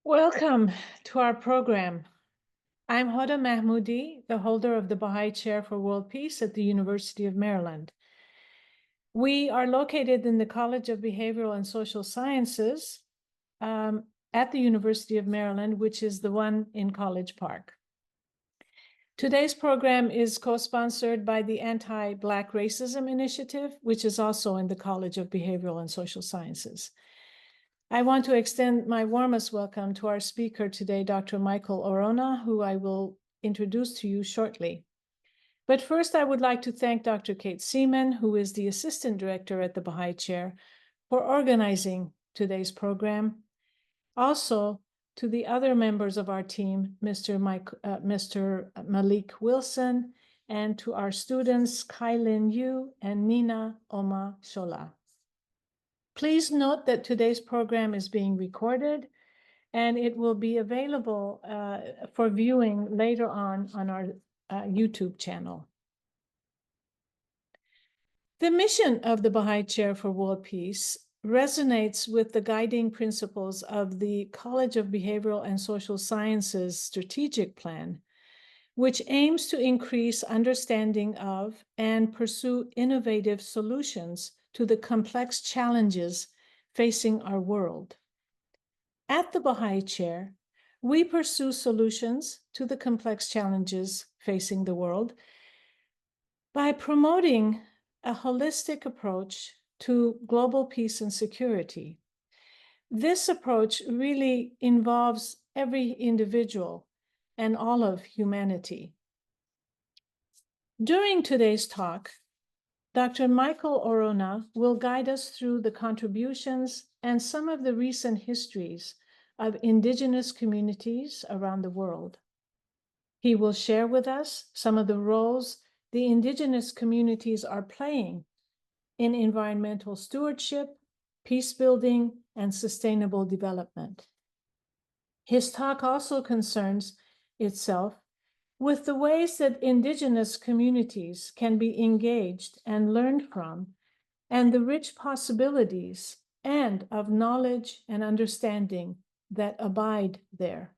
Welcome to our program. I'm Hoda Mahmoudi, the holder of the Bahá'í Chair for World Peace at the University of Maryland. We are located in the College of Behavioral and Social Sciences at the University of Maryland, which is the one in College Park. Today's program is co-sponsored by the Anti-Black Racism Initiative, which is also in the College of Behavioral and Social Sciences. I want to extend my warmest welcome to our speaker today, Dr. Michael Orona, who I will introduce to you shortly. But first, I would like to thank Dr. Kate Seaman, who is the Assistant Director at the Bahá'í Chair, for organizing today's program. Also, to the other members of our team, Mr. Malik Wilson, and to our students, Kailin Yu and Nina Oma Shola. Please note that today's program is being recorded and it will be available for viewing later on our YouTube channel. The mission of the Bahá'í Chair for World Peace resonates with the guiding principles of the College of Behavioral and Social Sciences Strategic Plan, which aims to increase understanding of and pursue innovative solutions to the complex challenges facing our world. At the Bahá'í Chair, we pursue solutions to the complex challenges facing the world by promoting a holistic approach to global peace and security. This approach really involves every individual and all of humanity. During today's talk, Dr. Michael Orona will guide us through the contributions and some of the recent histories of Indigenous communities around the world. He will share with us some of the roles the Indigenous communities are playing in environmental stewardship, peace building, and sustainable development. His talk also concerns itself with the ways that Indigenous communities can be engaged and learned from, and the rich possibilities and of knowledge and understanding that abide there.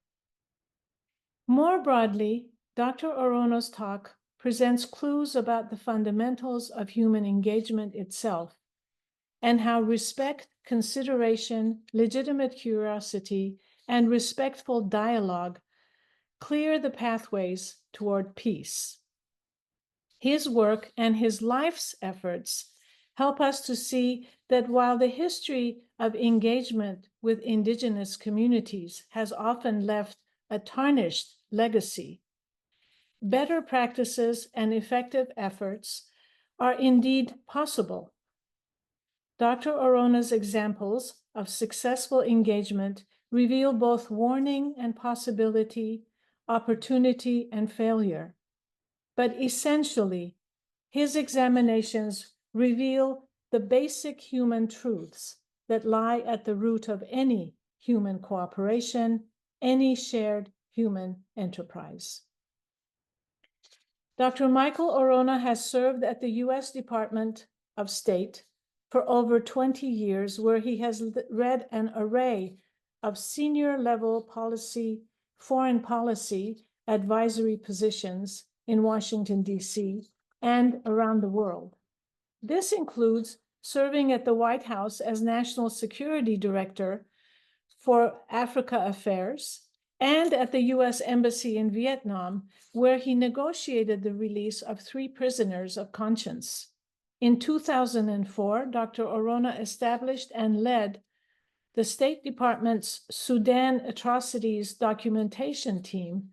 More broadly, Dr. Orono's talk presents clues about the fundamentals of human engagement itself and how respect, consideration, legitimate curiosity, and respectful dialogue clear the pathways toward peace. His work and his life's efforts help us to see that while the history of engagement with Indigenous communities has often left a tarnished legacy, better practices and effective efforts are indeed possible. Dr. Orona's examples of successful engagement reveal both warning and possibility, opportunity and failure. But essentially, his examinations reveal the basic human truths that lie at the root of any human cooperation, any shared human enterprise. Dr. Michael Orona has served at the U.S. Department of State for over 20 years, where he has led an array of senior level foreign policy advisory positions in Washington, D.C. and around the world. This includes serving at the White House as National Security Director for Africa Affairs and at the U.S. Embassy in Vietnam, where he negotiated the release of 3 prisoners of conscience. In 2004, Dr. Orona established and led the State Department's Sudan Atrocities Documentation Team,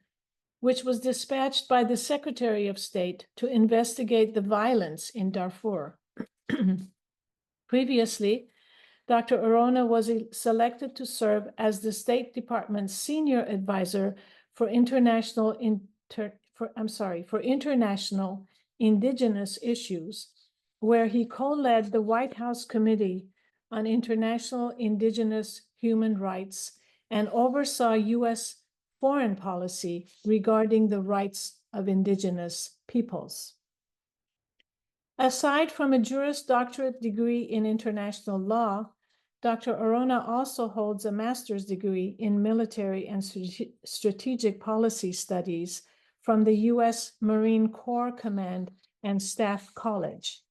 which was dispatched by the Secretary of State to investigate the violence in Darfur. Previously, Dr. Orona was selected to serve as the State Department's Senior Advisor for international Indigenous issues, where he co-led the White House Committee on International Indigenous Human Rights and oversaw U.S. foreign policy regarding the rights of Indigenous peoples. Aside from a Juris Doctorate degree in international law, Dr. Orona also holds a master's degree in military and strategic policy studies from the U.S. Marine Corps Command and Staff College.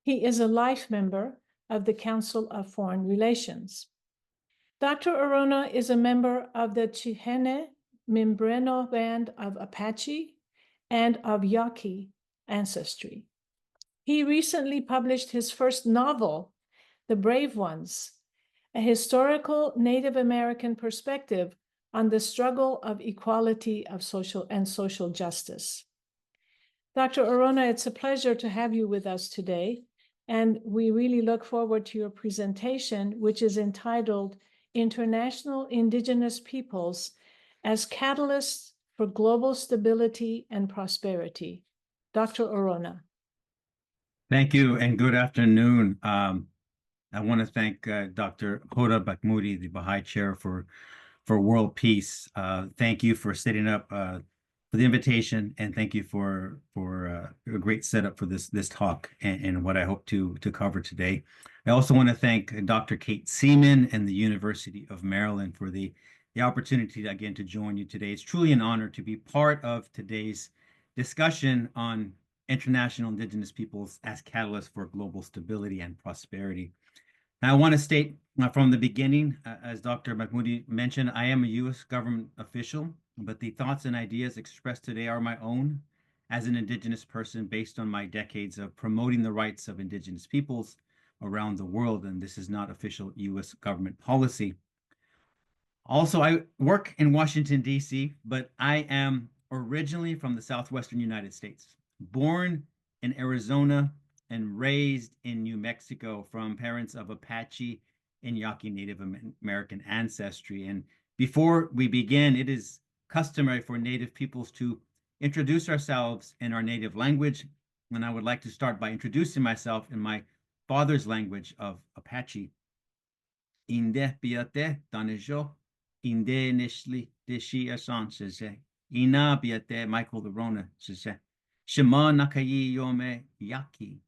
He is a life member of the Council of Foreign Relations. Dr. Orona is a member of the Chihene Mimbreno Band of Apache and of Yaqui ancestry. He recently published his first novel, The Brave Ones, a historical Native American perspective on the struggle of equality of social justice. Dr. Orona, it's a pleasure to have you with us today, and we really look forward to your presentation, which is entitled International Indigenous Peoples as Catalysts for Global Stability and Prosperity. Dr. Orona. Thank you and good afternoon. I want to thank Dr. Hoda Bakhmudi, the Baha'i Chair for World Peace. Thank you for setting up for the invitation, and thank you for a great setup for this talk and what I hope to cover today. I also want to thank Dr. Kate Seaman and the University of Maryland for the opportunity again to join you today. It's truly an honor to be part of today's discussion on international indigenous peoples as catalysts for global stability and prosperity. Now, I want to state from the beginning, as Dr. Bakhmudi mentioned, I am a U.S. government official, but the thoughts and ideas expressed today are my own as an indigenous person based on my decades of promoting the rights of indigenous peoples around the world, and this is not official U.S. government policy. Also, I work in Washington, D.C., but I am originally from the southwestern United States, born in Arizona and raised in New Mexico from parents of Apache and Yaqui Native American ancestry. And before we begin, it is customary for Native peoples to introduce ourselves in our native language. And I would like to start by introducing myself in my father's language of Apache. Inde biate danejo, inde nishli deshi asan sheze, ina biate Michael the Rona sheze, shema nakayi yome yaki.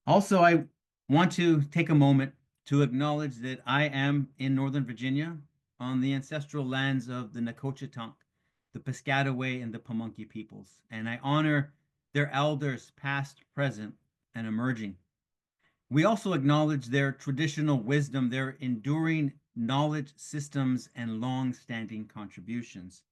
Also, I want to take a moment to acknowledge that I am in Northern Virginia on the ancestral lands of the Nacotchitaq, the Piscataway, and the Pamunkey peoples, and I honor their elders past, present, and emerging. We also acknowledge their traditional wisdom, their enduring knowledge systems, and long-standing contributions.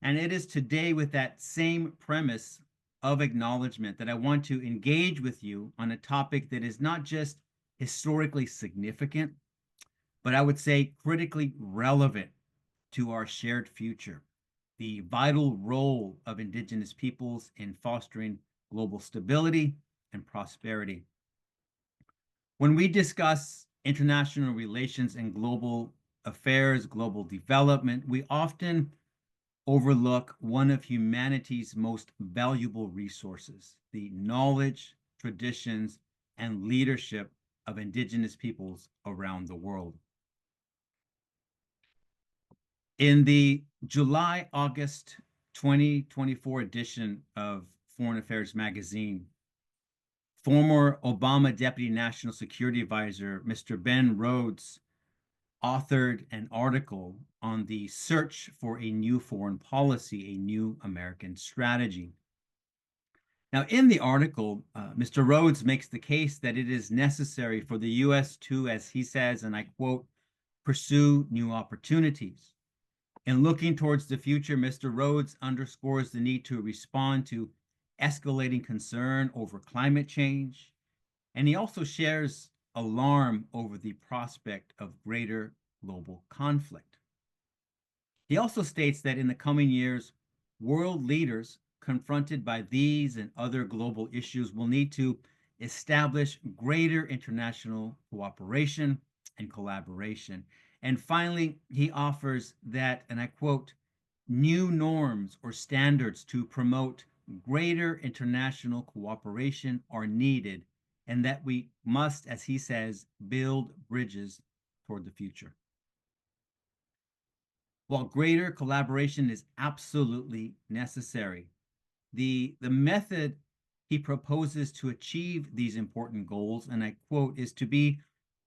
And it is today with that same premise of acknowledgement that I want to engage with you on a topic that is not just historically significant, but I would say critically relevant to our shared future, the vital role of indigenous peoples in fostering global stability and prosperity. When we discuss international relations and global affairs, global development, we often overlook one of humanity's most valuable resources, the knowledge, traditions, and leadership of indigenous peoples around the world. In the July-August 2024 edition of Foreign Affairs magazine, former Obama Deputy National Security Advisor, Mr. Ben Rhodes, authored an article on the search for a new foreign policy, a new American strategy. Now, in the article, Mr. Rhodes makes the case that it is necessary for the U.S. to, as he says, and I quote, pursue new opportunities. In looking towards the future, Mr. Rhodes underscores the need to respond to escalating concern over climate change, and he also shares alarm over the prospect of greater global conflict. He also states that in the coming years, world leaders confronted by these and other global issues will need to establish greater international cooperation and collaboration. And finally, he offers that, and I quote, new norms or standards to promote greater international cooperation are needed, and that we must, as he says, build bridges toward the future. While greater collaboration is absolutely necessary, the method he proposes to achieve these important goals, and I quote, is to be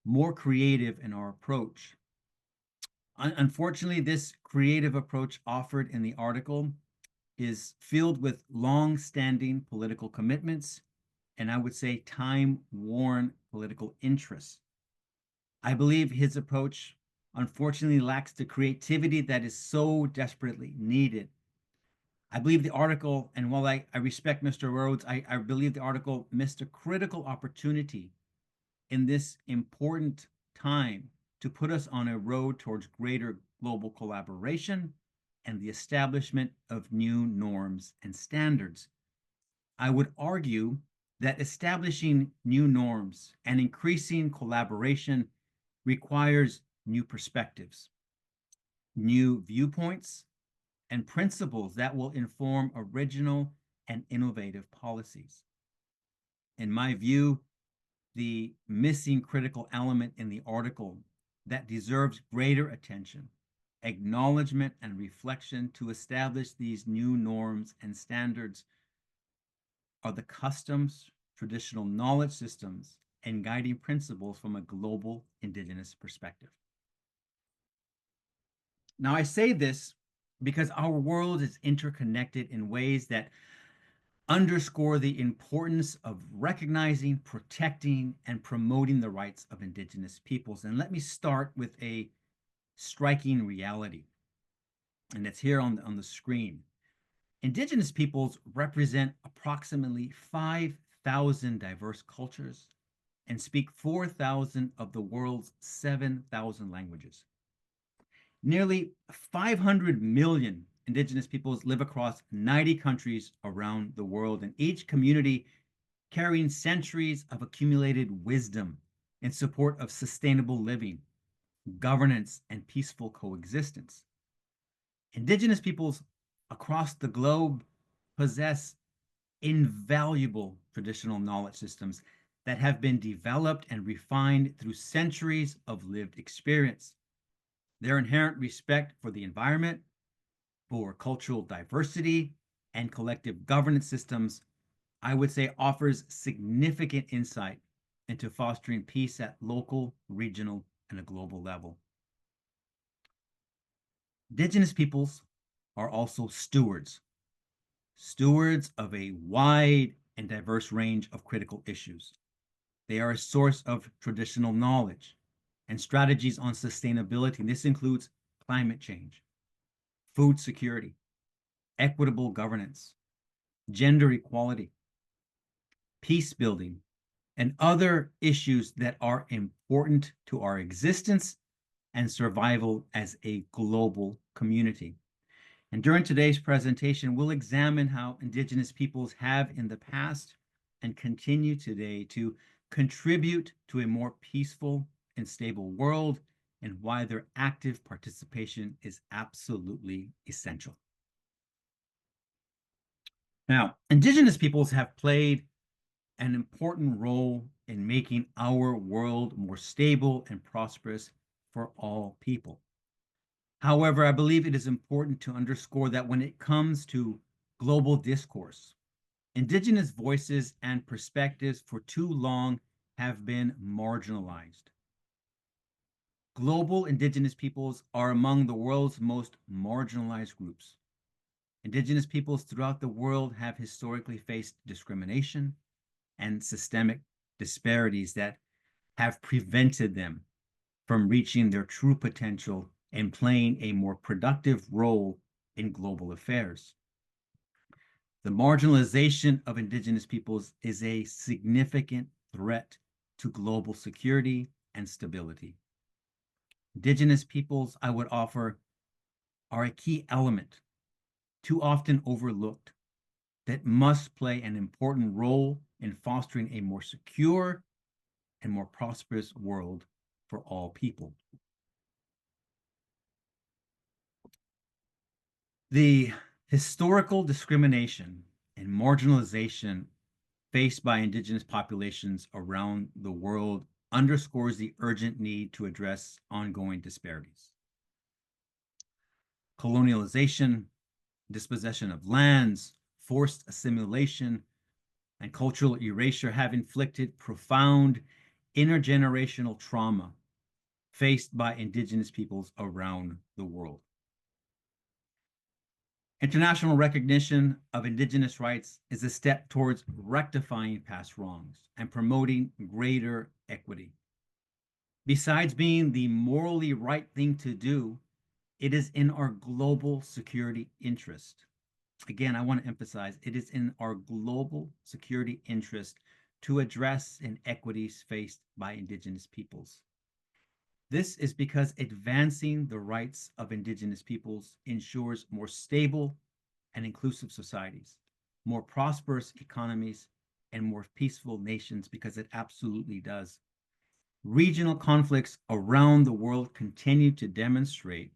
more creative in our approach. Unfortunately, this creative approach offered in the article is filled with long-standing political commitments, and I would say time-worn political interests. I believe his approach, unfortunately, lacks the creativity that is so desperately needed. I believe the article, and while I respect Mr. Rhodes, I believe the article missed a critical opportunity in this important time to put us on a road towards greater global collaboration and the establishment of new norms and standards. I would argue that establishing new norms and increasing collaboration requires new perspectives, new viewpoints, and principles that will inform original and innovative policies. In my view, the missing critical element in the article that deserves greater attention, acknowledgement, and reflection to establish these new norms and standards are the customs, traditional knowledge systems, and guiding principles from a global Indigenous perspective. Now, I say this because our world is interconnected in ways that underscore the importance of recognizing, protecting, and promoting the rights of Indigenous peoples. And let me start with a striking reality, and it's here on the screen. Indigenous peoples represent approximately 5,000 diverse cultures and speak 4,000 of the world's 7,000 languages. Nearly 500 million Indigenous peoples live across 90 countries around the world, and each community carrying centuries of accumulated wisdom in support of sustainable living, governance, and peaceful coexistence. Indigenous peoples across the globe possess invaluable traditional knowledge systems that have been developed and refined through centuries of lived experience. Their inherent respect for the environment, for cultural diversity, and collective governance systems, I would say, offers significant insight into fostering peace at local, regional, and a global level. Indigenous peoples are also stewards of a wide and diverse range of critical issues. They are a source of traditional knowledge and strategies on sustainability. This includes climate change, food security, equitable governance, gender equality, peace building, and other issues that are important to our existence and survival as a global community. And during today's presentation, we'll examine how Indigenous peoples have in the past and continue today to contribute to a more peaceful and stable world, and why their active participation is absolutely essential. Now, Indigenous peoples have played an important role in making our world more stable and prosperous for all people. However, I believe it is important to underscore that when it comes to global discourse, Indigenous voices and perspectives for too long have been marginalized. Global Indigenous peoples are among the world's most marginalized groups. Indigenous peoples throughout the world have historically faced discrimination and systemic disparities that have prevented them from reaching their true potential and playing a more productive role in global affairs. The marginalization of Indigenous peoples is a significant threat to global security and stability. Indigenous peoples, I would offer, are a key element, too often overlooked, that must play an important role in fostering a more secure and more prosperous world for all people. The historical discrimination and marginalization faced by Indigenous populations around the world underscores the urgent need to address ongoing disparities. Colonialization, dispossession of lands, forced assimilation, and cultural erasure have inflicted profound intergenerational trauma faced by Indigenous peoples around the world. International recognition of Indigenous rights is a step towards rectifying past wrongs and promoting greater equity. Besides being the morally right thing to do, it is in our global security interest. Again, I want to emphasize it is in our global security interest to address inequities faced by Indigenous peoples. This is because advancing the rights of Indigenous peoples ensures more stable and inclusive societies, more prosperous economies, and more peaceful nations, because it absolutely does. Regional conflicts around the world continue to demonstrate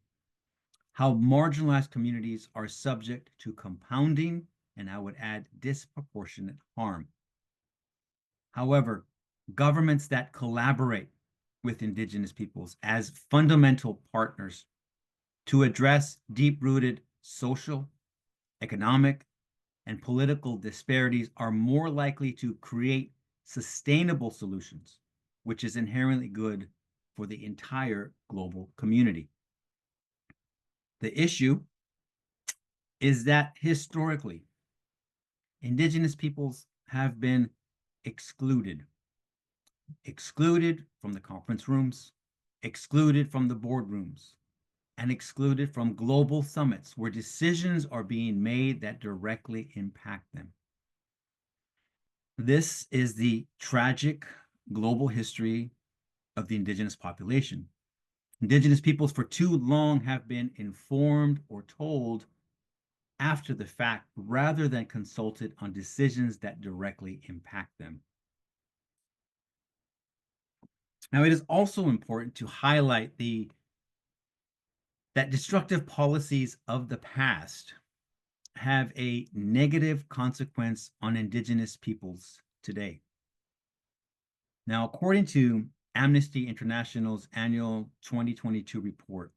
how marginalized communities are subject to compounding, and I would add disproportionate harm. However, governments that collaborate with Indigenous peoples as fundamental partners to address deep-rooted social, economic, and political disparities are more likely to create sustainable solutions, which is inherently good for the entire global community. The issue is that historically, Indigenous peoples have been excluded from the conference rooms, excluded from the boardrooms, and excluded from global summits where decisions are being made that directly impact them. This is the tragic global history of the Indigenous population. Indigenous peoples for too long have been informed or told after the fact rather than consulted on decisions that directly impact them. Now, it is also important to highlight that destructive policies of the past have a negative consequence on Indigenous peoples today. Now, according to Amnesty International's annual 2022 report,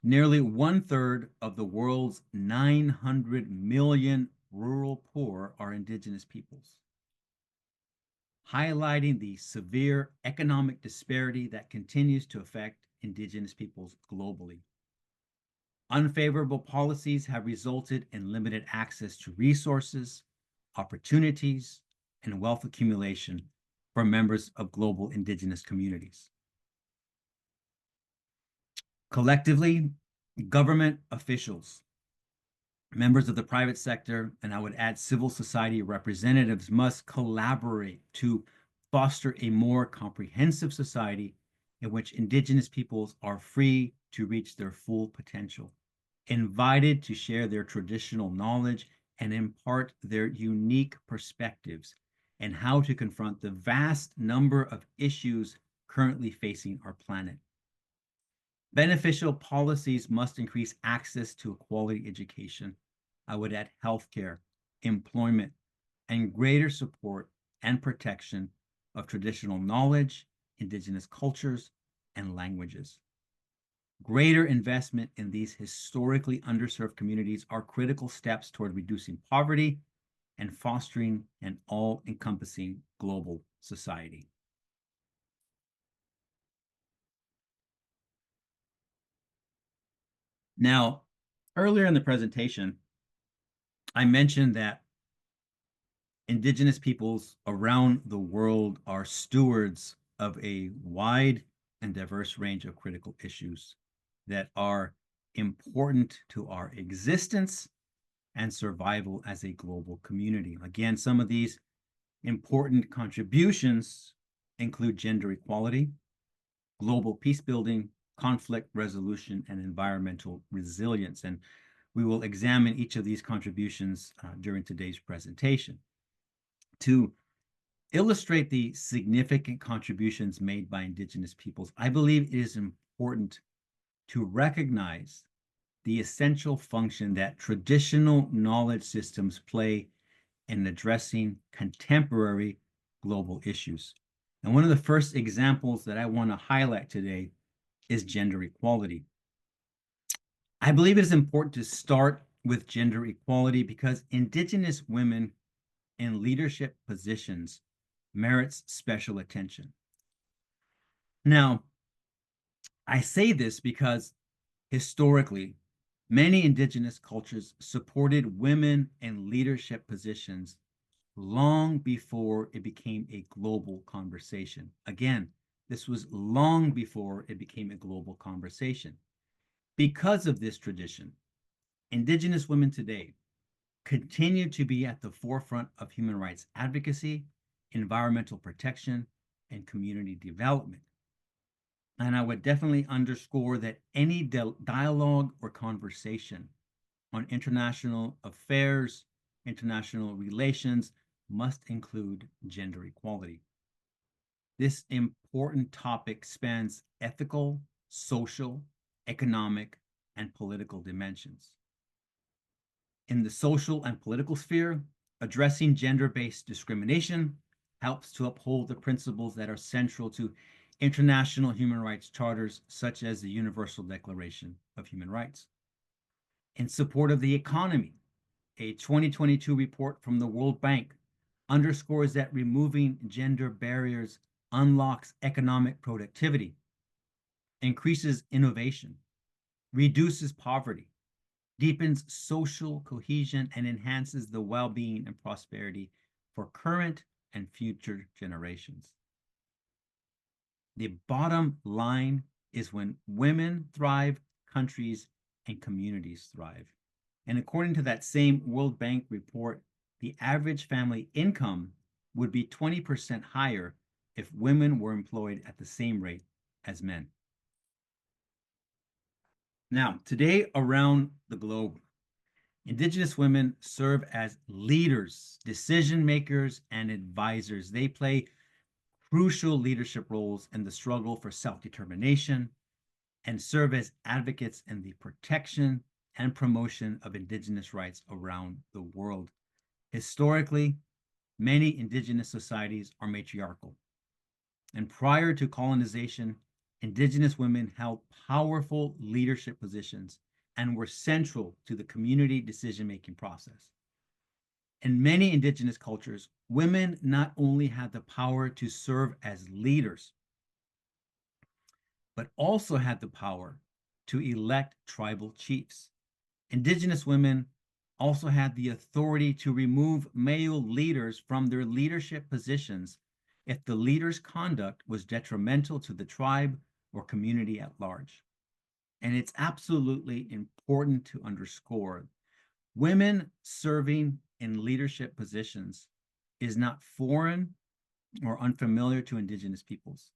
nearly 1/3 of the world's 900 million rural poor are Indigenous peoples, highlighting the severe economic disparity that continues to affect Indigenous peoples globally. Unfavorable policies have resulted in limited access to resources, opportunities, and wealth accumulation for members of global Indigenous communities. Collectively, government officials, members of the private sector, and I would add civil society representatives must collaborate to foster a more comprehensive society in which Indigenous peoples are free to reach their full potential, invited to share their traditional knowledge and impart their unique perspectives and how to confront the vast number of issues currently facing our planet. Beneficial policies must increase access to a quality education. I would add healthcare, employment, and greater support and protection of traditional knowledge, Indigenous cultures, and languages. Greater investment in these historically underserved communities are critical steps toward reducing poverty and fostering an all-encompassing global society. Now, earlier in the presentation, I mentioned that Indigenous peoples around the world are stewards of a wide and diverse range of critical issues that are important to our existence and survival as a global community. Again, some of these important contributions include gender equality, global peace building, conflict resolution, and environmental resilience. And we will examine each of these contributions during today's presentation. To illustrate the significant contributions made by Indigenous peoples, I believe it is important to recognize the essential function that traditional knowledge systems play in addressing contemporary global issues. And one of the first examples that I want to highlight today is gender equality. I believe it is important to start with gender equality because Indigenous women in leadership positions merits special attention. Now, I say this because historically, many indigenous cultures supported women in leadership positions long before it became a global conversation. Again, this was long before it became a global conversation. Because of this tradition, indigenous women today continue to be at the forefront of human rights advocacy, environmental protection, and community development. And I would definitely underscore that any dialogue or conversation on international affairs, international relations must include gender equality. This important topic spans ethical, social, economic, and political dimensions. In the social and political sphere, addressing gender-based discrimination helps to uphold the principles that are central to international human rights charters, such as the Universal Declaration of Human Rights. In support of the economy, a 2022 report from the World Bank underscores that removing gender barriers unlocks economic productivity, increases innovation, reduces poverty, deepens social cohesion, and enhances the well-being and prosperity for current and future generations. The bottom line is when women thrive, countries and communities thrive. And according to that same World Bank report, the average family income would be 20% higher if women were employed at the same rate as men. Now, today around the globe, indigenous women serve as leaders, decision makers, and advisors. They play crucial leadership roles in the struggle for self-determination and serve as advocates in the protection and promotion of indigenous rights around the world. Historically, many indigenous societies are matriarchal. And prior to colonization, indigenous women held powerful leadership positions and were central to the community decision-making process. In many indigenous cultures, women not only had the power to serve as leaders, but also had the power to elect tribal chiefs. Indigenous women also had the authority to remove male leaders from their leadership positions if the leader's conduct was detrimental to the tribe or community at large. And it's absolutely important to underscore, women serving in leadership positions is not foreign or unfamiliar to indigenous peoples.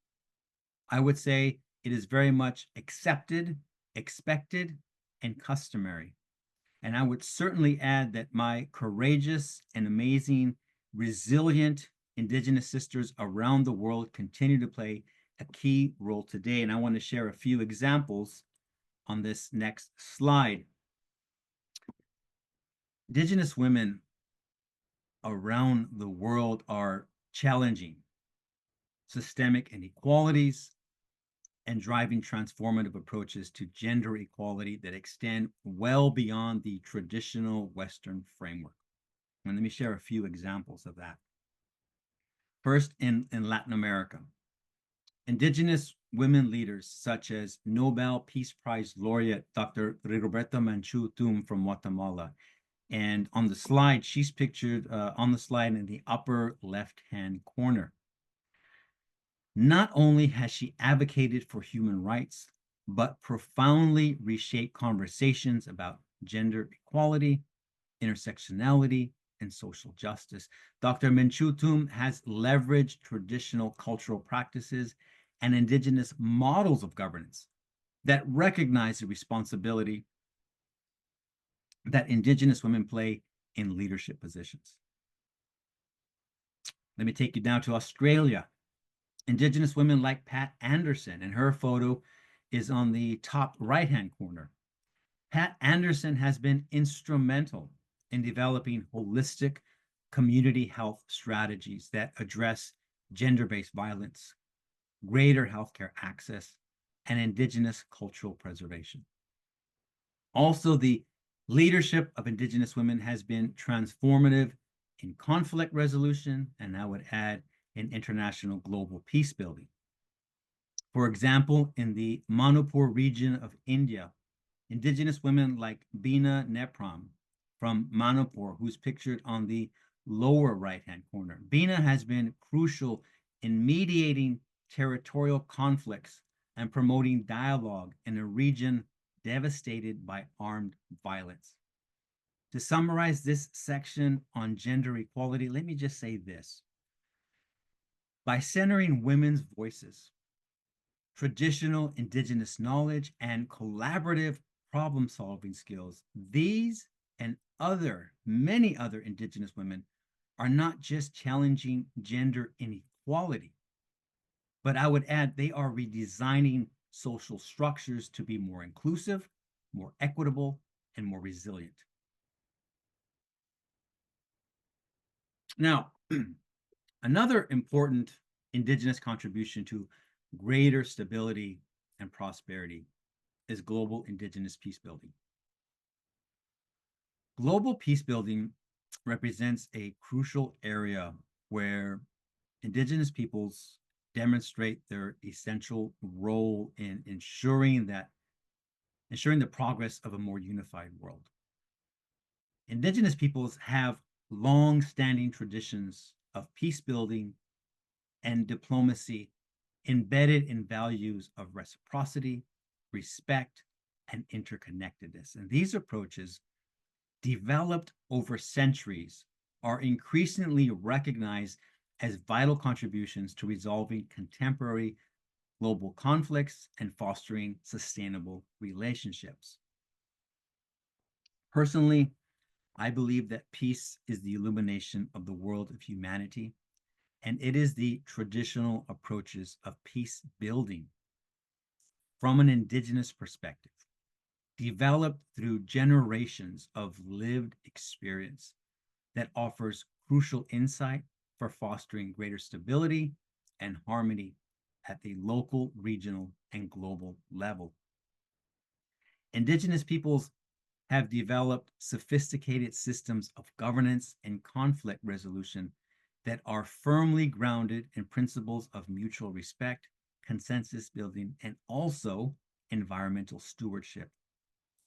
I would say it is very much accepted, expected, and customary. And I would certainly add that my courageous and amazing, resilient indigenous sisters around the world continue to play a key role today. And I want to share a few examples on this next slide. Indigenous women around the world are challenging systemic inequalities and driving transformative approaches to gender equality that extend well beyond the traditional Western framework. And let me share a few examples of that. First, in Latin America, indigenous women leaders such as Nobel Peace Prize laureate Dr. Rigoberta Menchú Tum from Guatemala. And on the slide, she's pictured on the slide in the upper left-hand corner. Not only has she advocated for human rights, but profoundly reshaped conversations about gender equality, intersectionality, and social justice. Dr. Menchú Tum has leveraged traditional cultural practices and indigenous models of governance that recognize the responsibility that indigenous women play in leadership positions. Let me take you down to Australia. Indigenous women like Pat Anderson, and her photo is on the top right-hand corner. Pat Anderson has been instrumental in developing holistic community health strategies that address gender-based violence, greater healthcare access, and indigenous cultural preservation. Also, the leadership of indigenous women has been transformative in conflict resolution, and I would add in international global peace building. For example, in the Manipur region of India, indigenous women like Bina Nepram from Manipur, who's pictured on the lower right-hand corner. Bina has been crucial in mediating territorial conflicts and promoting dialogue in a region devastated by armed violence. To summarize this section on gender equality, let me just say this. By centering women's voices, traditional indigenous knowledge, and collaborative problem-solving skills, these and many other indigenous women are not just challenging gender inequality, but I would add they are redesigning social structures to be more inclusive, more equitable, and more resilient. Now, another important indigenous contribution to greater stability and prosperity is global indigenous peace building. Global peace building represents a crucial area where indigenous peoples demonstrate their essential role in ensuring the progress of a more unified world. Indigenous peoples have long-standing traditions of peace building and diplomacy embedded in values of reciprocity, respect, and interconnectedness. And these approaches, developed over centuries, are increasingly recognized as vital contributions to resolving contemporary global conflicts and fostering sustainable relationships. Personally, I believe that peace is the illumination of the world of humanity, and it is the traditional approaches of peace building from an indigenous perspective, developed through generations of lived experience, that offers crucial insight for fostering greater stability and harmony at the local, regional, and global level. Indigenous peoples have developed sophisticated systems of governance and conflict resolution that are firmly grounded in principles of mutual respect, consensus building, and also environmental stewardship.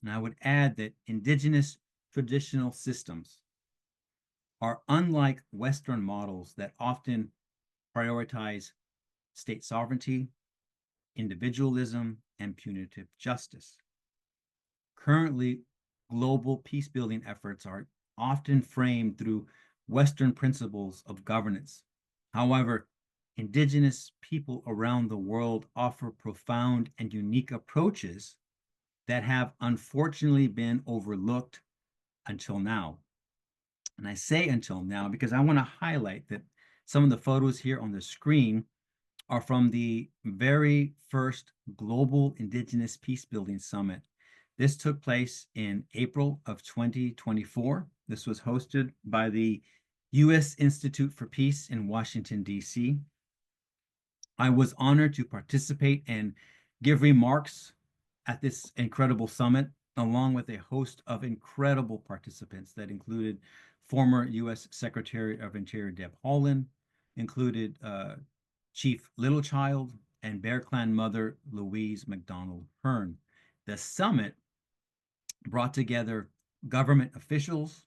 And I would add that indigenous traditional systems are unlike Western models that often prioritize state sovereignty, individualism, and punitive justice. Currently, global peace-building efforts are often framed through Western principles of governance. However, indigenous people around the world offer profound and unique approaches that have unfortunately been overlooked until now. And I say until now because I want to highlight that some of the photos here on the screen are from the very first Global Indigenous Peacebuilding Summit. This took place in April of 2024. This was hosted by the U.S. Institute for Peace in Washington, D.C. I was honored to participate and give remarks at this incredible summit, along with a host of incredible participants that included former U.S. Secretary of Interior Deb Haaland, included Chief Littlechild, and Bear Clan mother Louise McDonald Hearn. The summit brought together government officials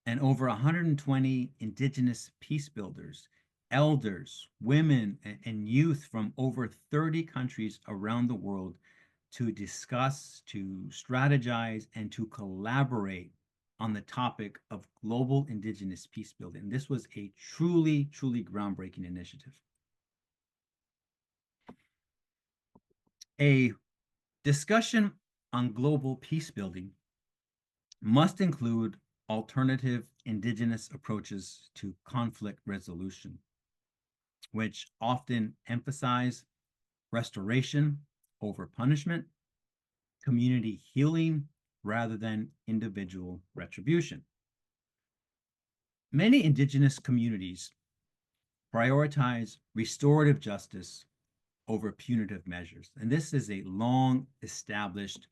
and over 120 indigenous peace builders, elders, women, and youth from over 30 countries around the world to discuss, to strategize, and to collaborate on the topic of global indigenous peace building. This was a truly, truly groundbreaking initiative. A discussion on global peace building must include alternative indigenous approaches to conflict resolution, which often emphasize restoration over punishment, community healing rather than individual retribution. Many indigenous communities prioritize restorative justice over punitive measures. And this is a long established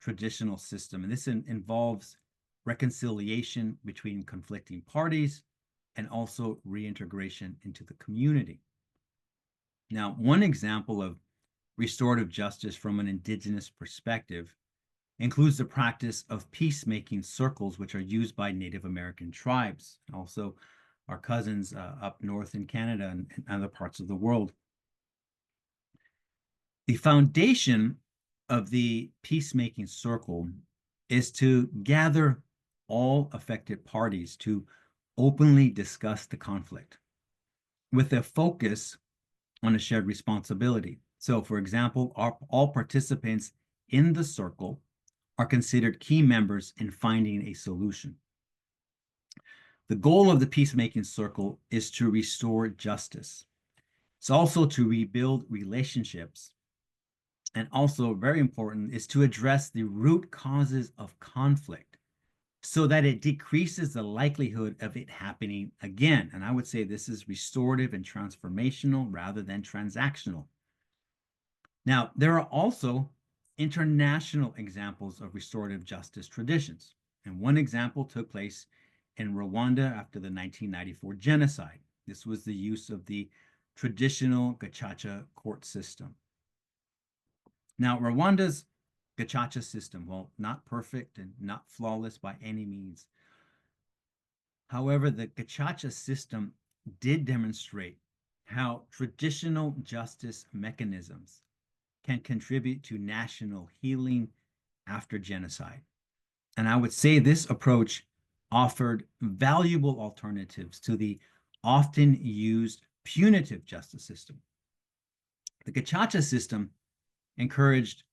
traditional system. And this involves reconciliation between conflicting parties, and also reintegration into the community. Now, one example of restorative justice from an Indigenous perspective includes the practice of peacemaking circles, which are used by Native American tribes, also our cousins up north in Canada and other parts of the world. The foundation of the peacemaking circle is to gather all affected parties to openly discuss the conflict with a focus on a shared responsibility. So, for example, all participants in the circle are considered key members in finding a solution. The goal of the peacemaking circle is to restore justice. It's also to rebuild relationships. And also, very important, is to address the root causes of conflict so that it decreases the likelihood of it happening again. And I would say this is restorative and transformational rather than transactional. Now, there are also international examples of restorative justice traditions. And one example took place in Rwanda after the 1994 genocide. This was the use of the traditional gacaca court system. Now, Rwanda's gacaca system, well, not perfect and not flawless by any means. However, the gacaca system did demonstrate how traditional justice mechanisms can contribute to national healing after genocide. And I would say this approach offered valuable alternatives to the often used punitive justice system. The gacaca system encouraged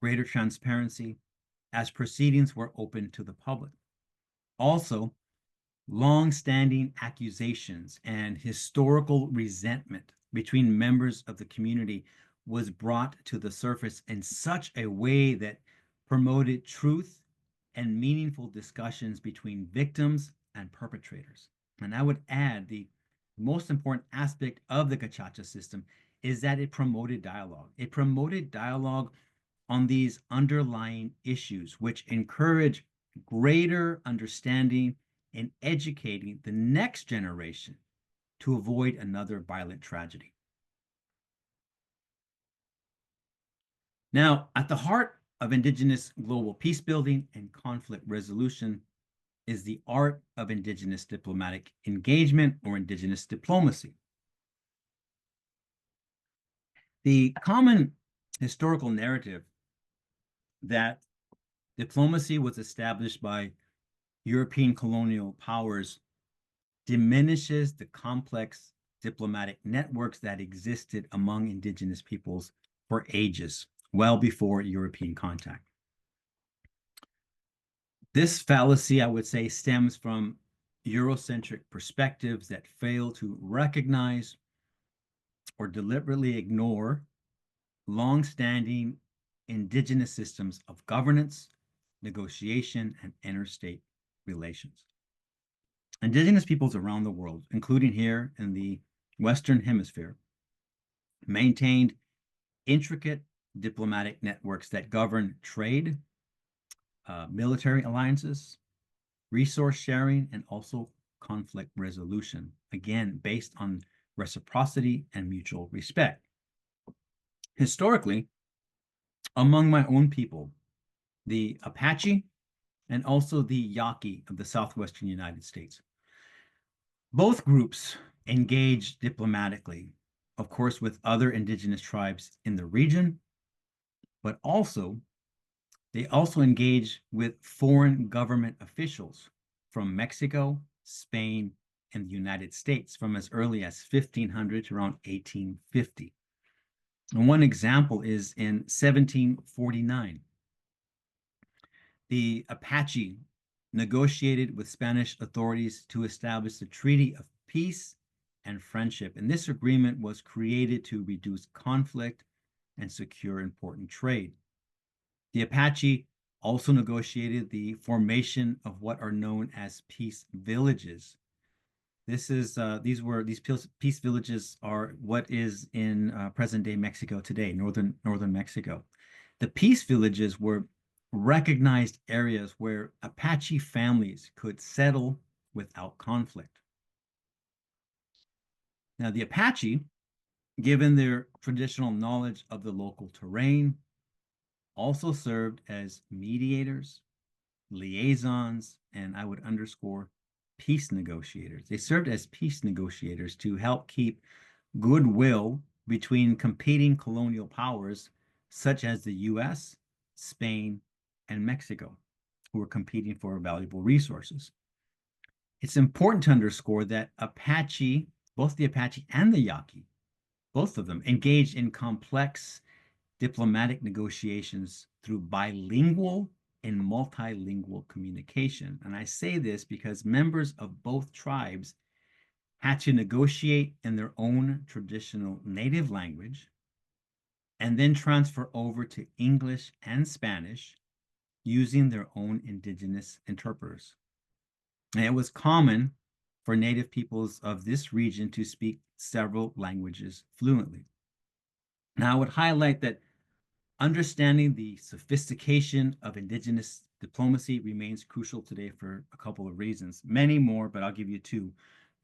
greater transparency as proceedings were open to the public. Also, long-standing accusations and historical resentment between members of the community was brought to the surface in such a way that promoted truth and meaningful discussions between victims and perpetrators. And I would add the most important aspect of the gacaca system is that it promoted dialogue. It promoted dialogue on these underlying issues, which encourage greater understanding and educating the next generation to avoid another violent tragedy. Now, at the heart of Indigenous global peacebuilding and conflict resolution is the art of Indigenous diplomatic engagement or Indigenous diplomacy. The common historical narrative that diplomacy was established by European colonial powers diminishes the complex diplomatic networks that existed among Indigenous peoples for ages, well before European contact. This fallacy, I would say, stems from Eurocentric perspectives that fail to recognize or deliberately ignore long-standing Indigenous systems of governance, negotiation, and interstate relations. Indigenous peoples around the world, including here in the Western Hemisphere, maintained intricate diplomatic networks that govern trade, military alliances, resource sharing, and also conflict resolution, again, based on reciprocity and mutual respect. Historically, among my own people, the Apache and also the Yaqui of the southwestern United States, both groups engaged diplomatically, of course, with other Indigenous tribes in the region, but also they also engaged with foreign government officials from Mexico, Spain, and the United States from as early as 1500 to around 1850. And one example is in 1749. The Apache negotiated with Spanish authorities to establish the Treaty of Peace and Friendship. And this agreement was created to reduce conflict and secure important trade. The Apache also negotiated the formation of what are known as peace villages. These peace villages are what is in present-day Mexico today, northern Mexico. The peace villages were recognized areas where Apache families could settle without conflict. Now, the Apache, given their traditional knowledge of the local terrain, also served as mediators, liaisons, and I would underscore peace negotiators. They served as peace negotiators to help keep goodwill between competing colonial powers such as the US, Spain, and Mexico, who were competing for valuable resources. It's important to underscore that Apache, both the Apache and the Yaqui, both of them engaged in complex diplomatic negotiations through bilingual and multilingual communication. And I say this because members of both tribes had to negotiate in their own traditional native language and then transfer over to English and Spanish using their own indigenous interpreters. And it was common for native peoples of this region to speak several languages fluently. Now, I would highlight that understanding the sophistication of indigenous diplomacy remains crucial today for a couple of reasons. Many more, but I'll give you two.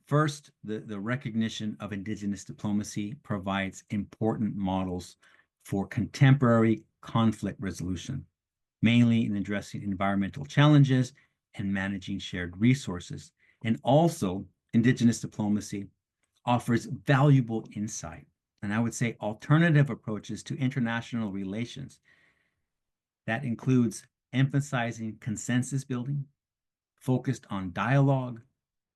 First, the recognition of indigenous diplomacy provides important models for contemporary conflict resolution, mainly in addressing environmental challenges and managing shared resources. And also, indigenous diplomacy offers valuable insight, and I would say alternative approaches to international relations. That includes emphasizing consensus building, focused on dialogue.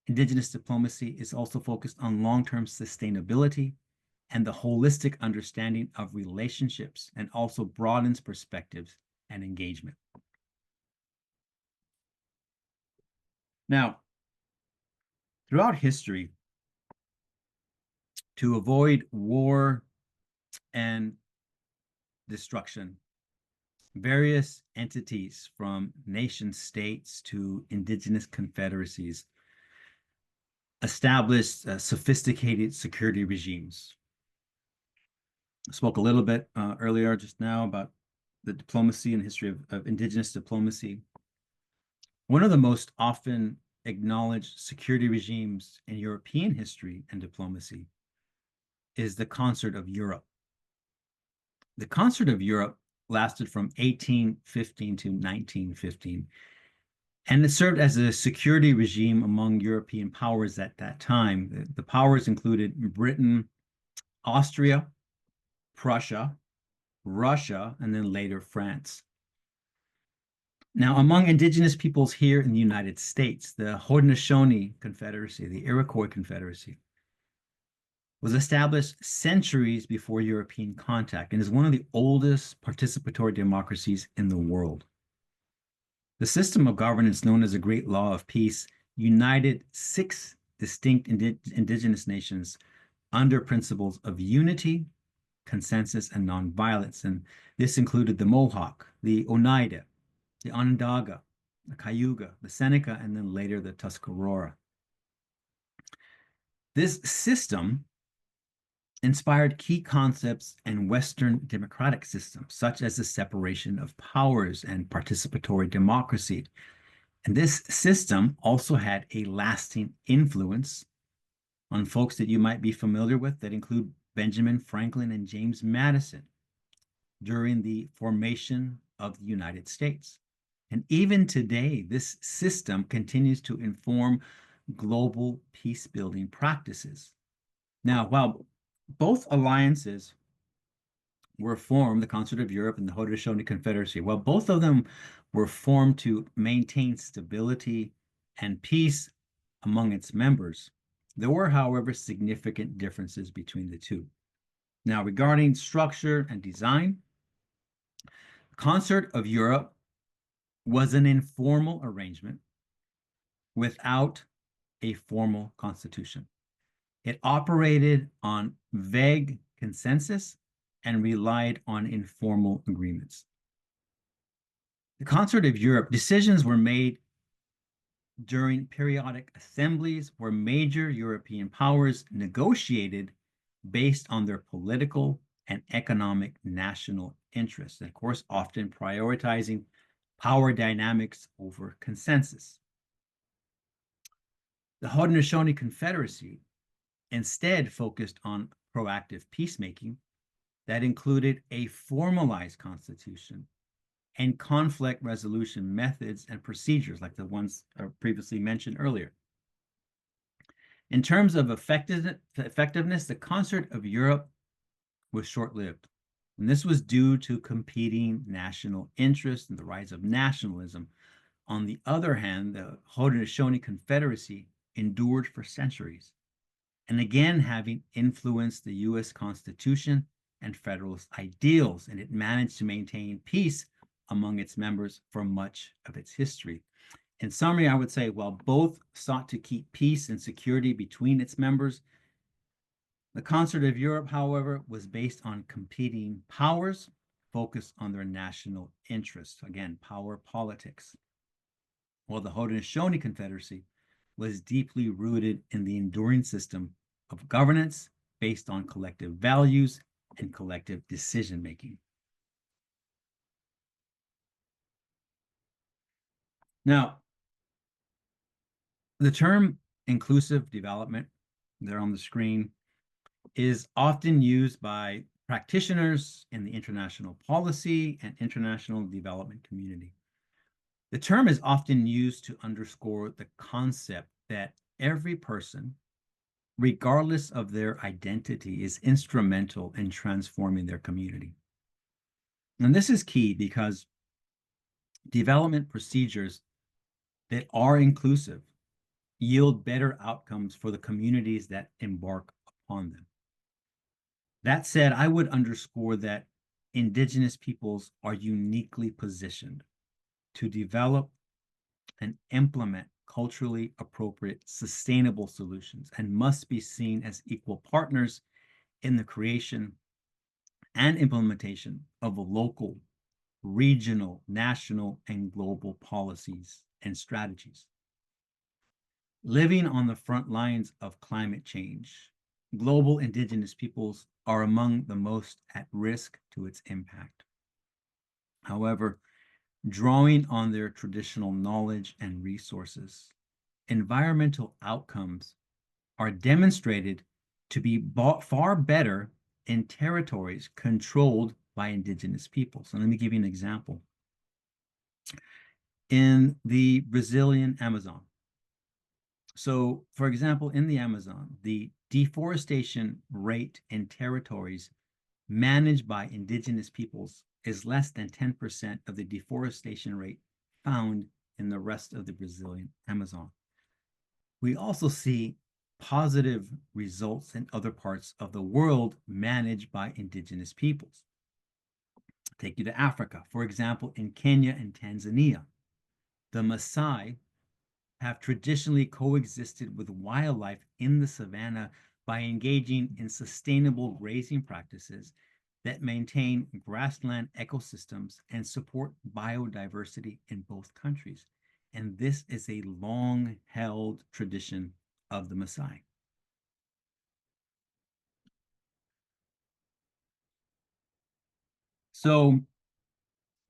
Indigenous diplomacy is also focused on long-term sustainability and the holistic understanding of relationships, and also broadens perspectives and engagement. Now, throughout history, to avoid war and destruction, various entities from nation states to indigenous confederacies established sophisticated security regimes. I spoke a little bit earlier just now about the diplomacy and history of indigenous diplomacy. One of the most often acknowledged security regimes in European history and diplomacy is the Concert of Europe. The Concert of Europe lasted from 1815 to 1915, and it served as a security regime among European powers at that time. The powers included Britain, Austria, Prussia, Russia, and then later France. Now, among indigenous peoples here in the United States, the Haudenosaunee Confederacy, the Iroquois Confederacy, was established centuries before European contact and is one of the oldest participatory democracies in the world. The system of governance known as the Great Law of Peace united 6 distinct indigenous nations under principles of unity, consensus, and nonviolence. And this included the Mohawk, the Oneida, the Onondaga, the Cayuga, the Seneca, and then later the Tuscarora. This system inspired key concepts in Western democratic systems, such as the separation of powers and participatory democracy. And this system also had a lasting influence on folks that you might be familiar with that include Benjamin Franklin and James Madison during the formation of the United States. And even today, this system continues to inform global peace-building practices. Now, while both alliances were formed, the Concert of Europe and the Haudenosaunee Confederacy, while both of them were formed to maintain stability and peace among its members, there were, however, significant differences between the two. Now, regarding structure and design, the Concert of Europe was an informal arrangement without a formal constitution. It operated on vague consensus and relied on informal agreements. The Concert of Europe, decisions were made during periodic assemblies where major European powers negotiated based on their political and economic national interests, and of course, often prioritizing power dynamics over consensus. The Haudenosaunee Confederacy instead focused on proactive peacemaking that included a formalized constitution and conflict resolution methods and procedures like the ones previously mentioned earlier. In terms of effectiveness, the Concert of Europe was short-lived. And this was due to competing national interests and the rise of nationalism. On the other hand, the Haudenosaunee Confederacy endured for centuries, and again, having influenced the U.S. Constitution and Federalist ideals, and it managed to maintain peace among its members for much of its history. In summary, I would say, while both sought to keep peace and security between its members, the Concert of Europe, however, was based on competing powers focused on their national interests. Again, power politics. While the Haudenosaunee Confederacy was deeply rooted in the enduring system of governance based on collective values and collective decision-making. Now, the term inclusive development, there on the screen, is often used by practitioners in the international policy and international development community. The term is often used to underscore the concept that every person, regardless of their identity, is instrumental in transforming their community. And this is key because development procedures that are inclusive yield better outcomes for the communities that embark upon them. That said, I would underscore that Indigenous peoples are uniquely positioned to develop and implement culturally appropriate, sustainable solutions and must be seen as equal partners in the creation and implementation of local, regional, national, and global policies and strategies. Living on the front lines of climate change, global Indigenous peoples are among the most at risk to its impact. However, drawing on their traditional knowledge and resources, environmental outcomes are demonstrated to be far better in territories controlled by Indigenous peoples. So let me give you an example. In the Brazilian Amazon. So, for example, in the Amazon, the deforestation rate in territories managed by Indigenous peoples is less than 10% of the deforestation rate found in the rest of the Brazilian Amazon. We also see positive results in other parts of the world managed by Indigenous peoples. Take you to Africa. For example, in Kenya and Tanzania, the Maasai have traditionally coexisted with wildlife in the savanna by engaging in sustainable grazing practices that maintain grassland ecosystems and support biodiversity in both countries. And this is a long-held tradition of the Maasai. So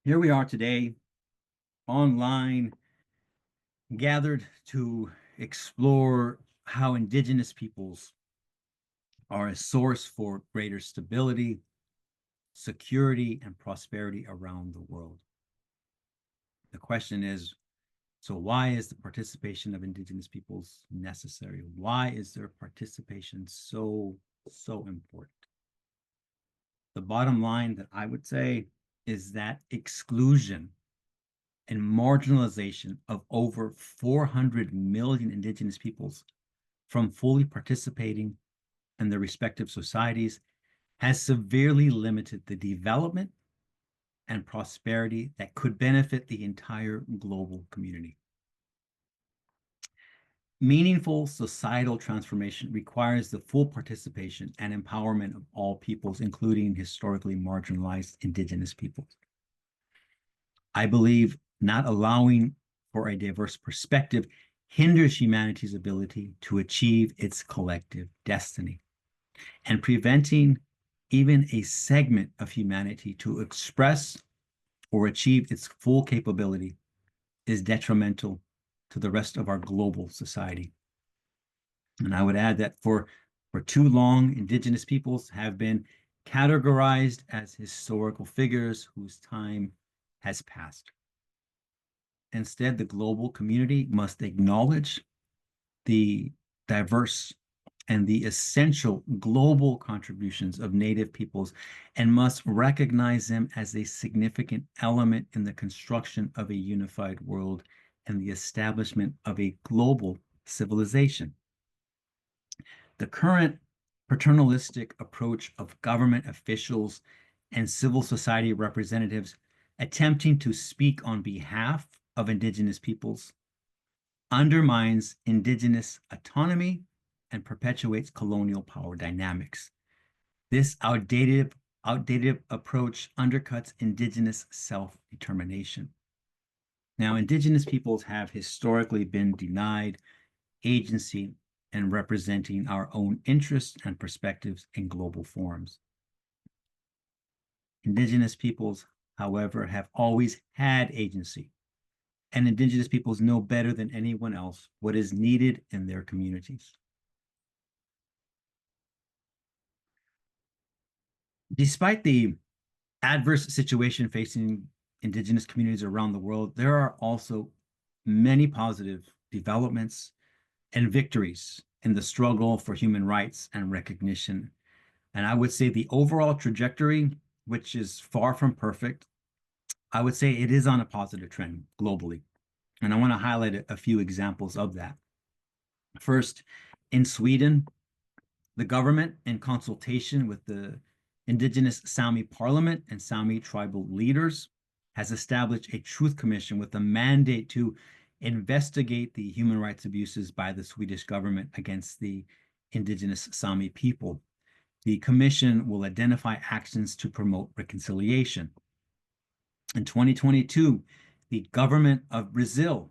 here we are today, online, gathered to explore how Indigenous peoples are a source for greater stability, security, and prosperity around the world. The question is, so why is the participation of Indigenous peoples necessary? Why is their participation so important? The bottom line that I would say is that exclusion and marginalization of over 400 million Indigenous peoples from fully participating in their respective societies has severely limited the development and prosperity that could benefit the entire global community. Meaningful societal transformation requires the full participation and empowerment of all peoples, including historically marginalized Indigenous peoples. I believe not allowing for a diverse perspective hinders humanity's ability to achieve its collective destiny, and preventing even a segment of humanity to express or achieve its full capability is detrimental to the rest of our global society. And I would add that for For too long, Indigenous peoples have been categorized as historical figures whose time has passed. Instead, the global community must acknowledge the diverse and the essential global contributions of Native peoples and must recognize them as a significant element in the construction of a unified world and the establishment of a global civilization. The current paternalistic approach of government officials and civil society representatives attempting to speak on behalf of Indigenous peoples undermines Indigenous autonomy and perpetuates colonial power dynamics. This outdated approach undercuts Indigenous self-determination. Now, Indigenous peoples have historically been denied agency and representing our own interests and perspectives in global forums. Indigenous peoples, however, have always had agency, and Indigenous peoples know better than anyone else what is needed in their communities. Despite the adverse situation facing Indigenous communities around the world, there are also many positive developments and victories in the struggle for human rights and recognition. And I would say the overall trajectory, which is far from perfect, I would say it is on a positive trend globally. And I want to highlight a few examples of that. First, in Sweden, the government, in consultation with the Indigenous Sami Parliament and Sami tribal leaders, has established a truth commission with a mandate to investigate the human rights abuses by the Swedish government against the Indigenous Sami people. The commission will identify actions to promote reconciliation. In 2022, the government of Brazil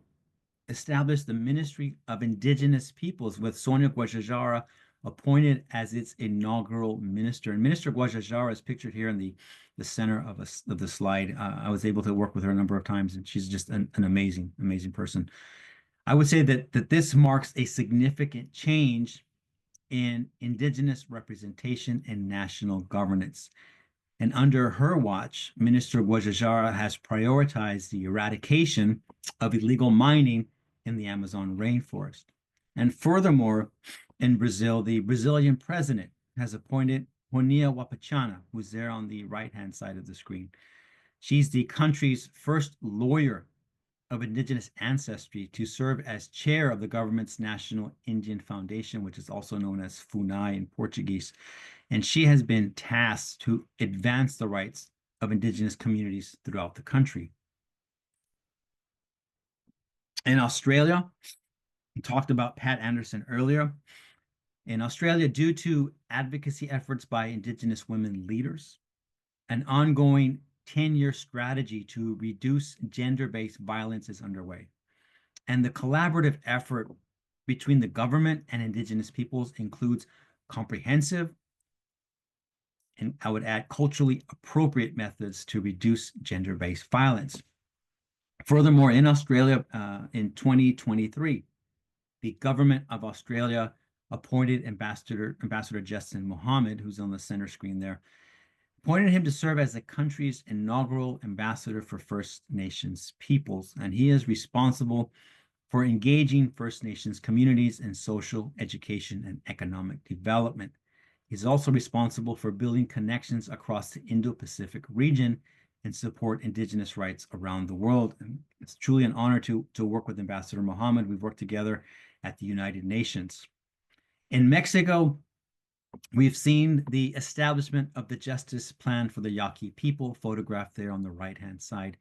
established the Ministry of Indigenous Peoples with Sonia Guajajara appointed as its inaugural minister. And Minister Guajajara is pictured here in the center of the slide. I was able to work with her a number of times, and she's just an amazing, amazing person. I would say that this marks a significant change in Indigenous representation and national governance. And under her watch, Minister Guajajara has prioritized the eradication of illegal mining in the Amazon rainforest. And furthermore, in Brazil, the Brazilian president has appointed Junia Wapachana, who's there on the right-hand side of the screen. She's the country's first lawyer of Indigenous ancestry to serve as chair of the government's National Indian Foundation, which is also known as FUNAI in Portuguese. And she has been tasked to advance the rights of Indigenous communities throughout the country. In Australia, we talked about Pat Anderson earlier. In Australia, due to advocacy efforts by Indigenous women leaders, an ongoing 10-year strategy to reduce gender-based violence is underway. And the collaborative effort between the government and Indigenous peoples includes comprehensive, and I would add culturally appropriate methods to reduce gender-based violence. Furthermore, in Australia, in 2023, the government of Australia appointed Ambassador Justin Mohammed, who's on the center screen there, appointed him to serve as the country's inaugural ambassador for First Nations peoples, and he is responsible for engaging First Nations communities in social, education, and economic development. He's also responsible for building connections across the Indo-Pacific region and support Indigenous rights around the world. And it's truly an honor to work with Ambassador Mohammed. We've worked together at the United Nations. In Mexico, we've seen the establishment of the Justice Plan for the Yaqui people, photographed there on the right-hand side.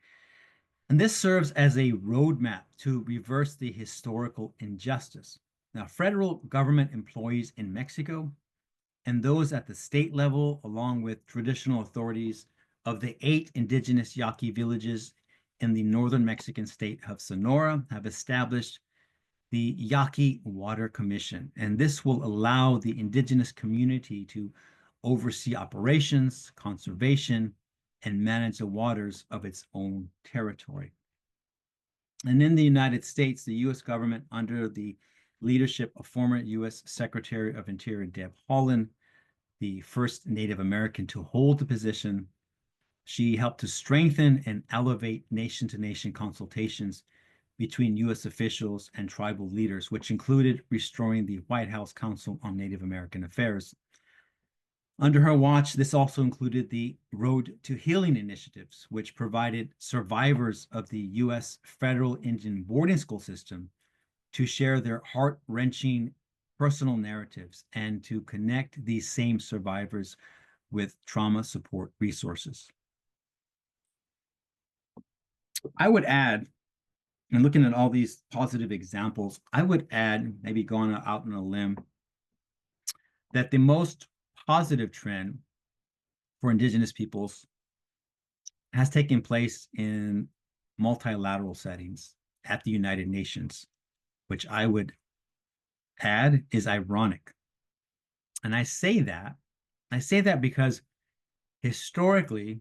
And this serves as a roadmap to reverse the historical injustice. Now, federal government employees in Mexico and those at the state level, along with traditional authorities of the 8 indigenous Yaqui villages in the northern Mexican state of Sonora, have established the Yaqui Water Commission. And this will allow the indigenous community to oversee operations, conservation, and manage the waters of its own territory. And in the United States, the U.S. government, under the leadership of former U.S. Secretary of Interior Deb Haaland, the first Native American to hold the position. She helped to strengthen and elevate nation-to-nation consultations between U.S. officials and tribal leaders, which included restoring the White House Council on Native American Affairs. Under her watch, this also included the Road to Healing initiatives, which provided survivors of the U.S. federal Indian boarding school system to share their heart-wrenching personal narratives and to connect these same survivors with trauma support resources. I would add, and looking at all these positive examples, I would add, maybe going out on a limb, that the most positive trend for Indigenous peoples has taken place in multilateral settings at the United Nations, which I would add is ironic. And I say that because historically,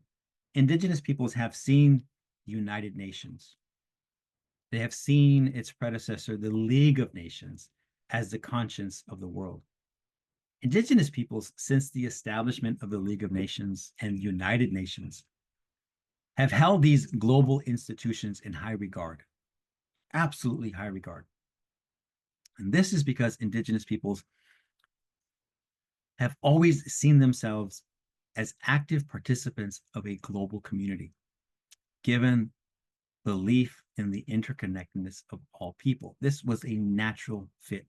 Indigenous peoples have seen United Nations. They have seen its predecessor, the League of Nations, as the conscience of the world. Indigenous peoples, since the establishment of the League of Nations and the United Nations, have held these global institutions in high regard, absolutely high regard. And this is because Indigenous peoples have always seen themselves as active participants of a global community, given belief in the interconnectedness of all people. This was a natural fit.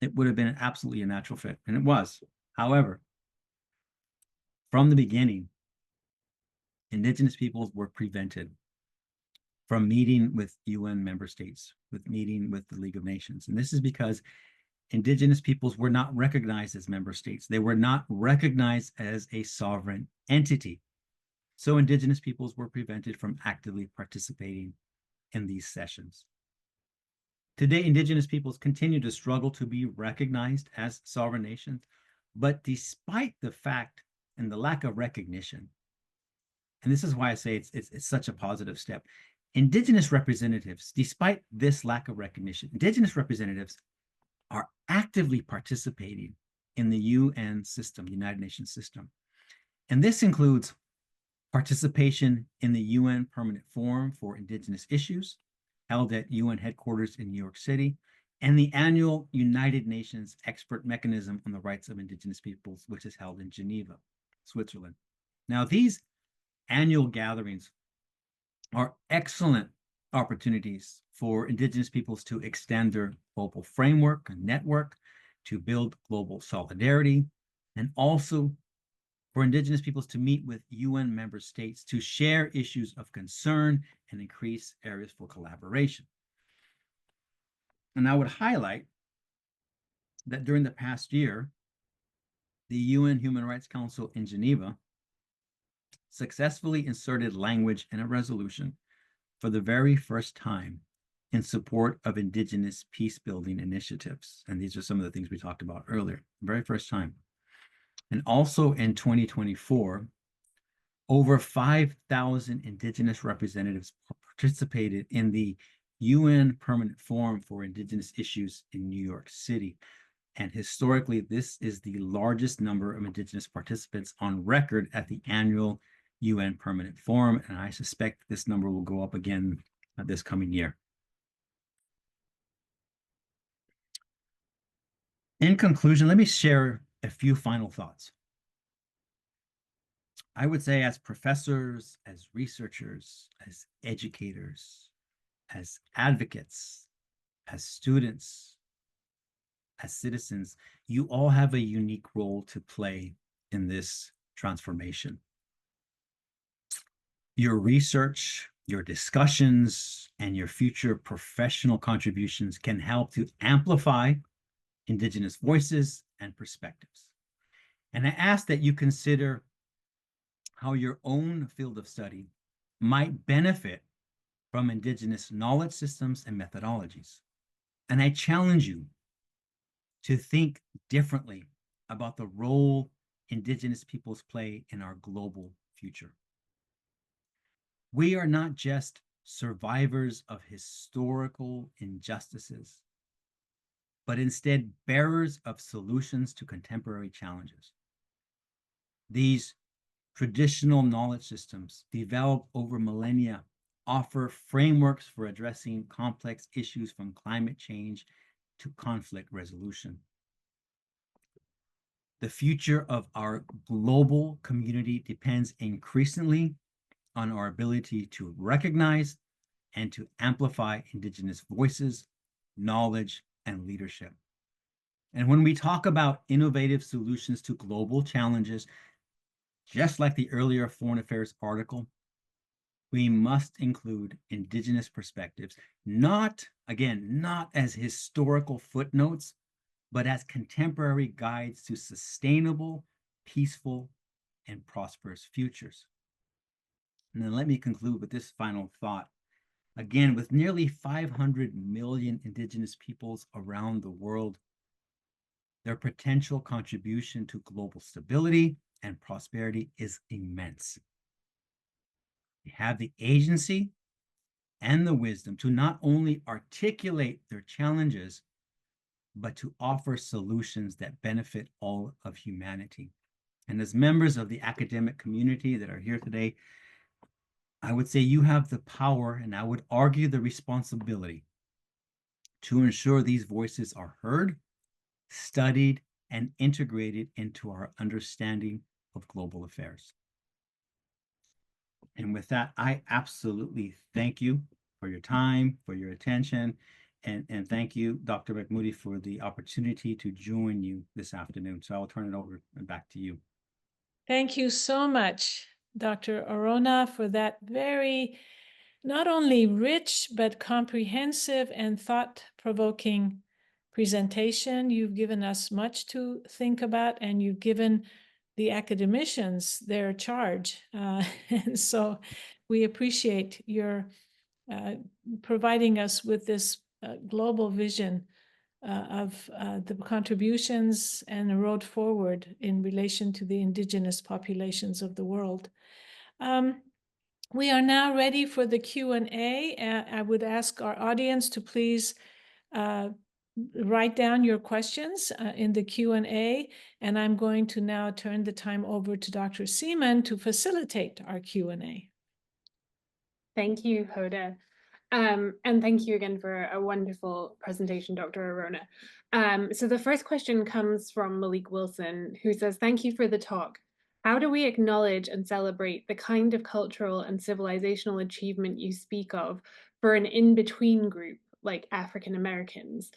It would have been absolutely a natural fit, and it was. However, from the beginning, Indigenous peoples were prevented from meeting with UN member states, with meeting with the League of Nations. And this is because Indigenous peoples were not recognized as member states. They were not recognized as a sovereign entity. So Indigenous peoples were prevented from actively participating in these sessions. Today, Indigenous peoples continue to struggle to be recognized as sovereign nations, but despite the fact and the lack of recognition, and this is why I say it's such a positive step, Indigenous representatives, despite this lack of recognition, Indigenous representatives are actively participating in the UN system, the United Nations system. And this includes participation in the UN Permanent Forum for Indigenous Issues, held at UN headquarters in New York City, and the annual United Nations Expert Mechanism on the Rights of Indigenous Peoples, which is held in Geneva, Switzerland. Now, these annual gatherings are excellent opportunities for Indigenous peoples to extend their global framework and network, to build global solidarity, and also for Indigenous peoples to meet with UN member states to share issues of concern and increase areas for collaboration. And I would highlight that during the past year, the UN Human Rights Council in Geneva successfully inserted language in a resolution for the very first time in support of Indigenous peacebuilding initiatives. And these are some of the things we talked about earlier, the very first time. And also in 2024, over 5,000 Indigenous representatives participated in the UN Permanent Forum for Indigenous Issues in New York City. And historically, this is the largest number of Indigenous participants on record at the annual UN Permanent Forum. And I suspect this number will go up again this coming year. In conclusion, let me share a few final thoughts. I would say as professors, as researchers, as educators, as advocates, as students, as citizens, you all have a unique role to play in this transformation. Your research, your discussions, and your future professional contributions can help to amplify Indigenous voices and perspectives. And I ask that you consider how your own field of study might benefit from Indigenous knowledge systems and methodologies. And I challenge you to think differently about the role Indigenous peoples play in our global future. We are not just survivors of historical injustices. but instead bearers of solutions to contemporary challenges. These traditional knowledge systems, developed over millennia, offer frameworks for addressing complex issues from climate change to conflict resolution. The future of our global community depends increasingly on our ability to recognize and to amplify Indigenous voices, knowledge, and leadership. And when we talk about innovative solutions to global challenges, just like the earlier Foreign Affairs article, we must include Indigenous perspectives, not as historical footnotes, but as contemporary guides to sustainable, peaceful, and prosperous futures. And then let me conclude with this final thought. Again, with nearly 500 million Indigenous peoples around the world, their potential contribution to global stability and prosperity is immense. They have the agency and the wisdom to not only articulate their challenges, but to offer solutions that benefit all of humanity. And as members of the academic community that are here today, I would say you have the power, and I would argue the responsibility, to ensure these voices are heard, studied, and integrated into our understanding of global affairs. And with that, I absolutely thank you for your time, for your attention, and thank you, Dr. Bakhmudi, for the opportunity to join you this afternoon. So I'll turn it over and back to you. Thank you so much, Dr. Orona, for that very not only rich, but comprehensive and thought-provoking presentation. You've given us much to think about, and you've given the academicians their charge. And so we appreciate your providing us with this global vision of the contributions and the road forward in relation to the indigenous populations of the world. We are now ready for the Q&A. I would ask our audience to please write down your questions in the Q&A, and I'm going to now turn the time over to Dr. Seaman to facilitate our Q&A. Thank you, Hoda. And thank you again for a wonderful presentation, Dr. Orona. So the first question comes from Malik Wilson, who says, thank you for the talk. How do we acknowledge and celebrate the kind of cultural and civilizational achievement you speak of for an in-between group like African Americans?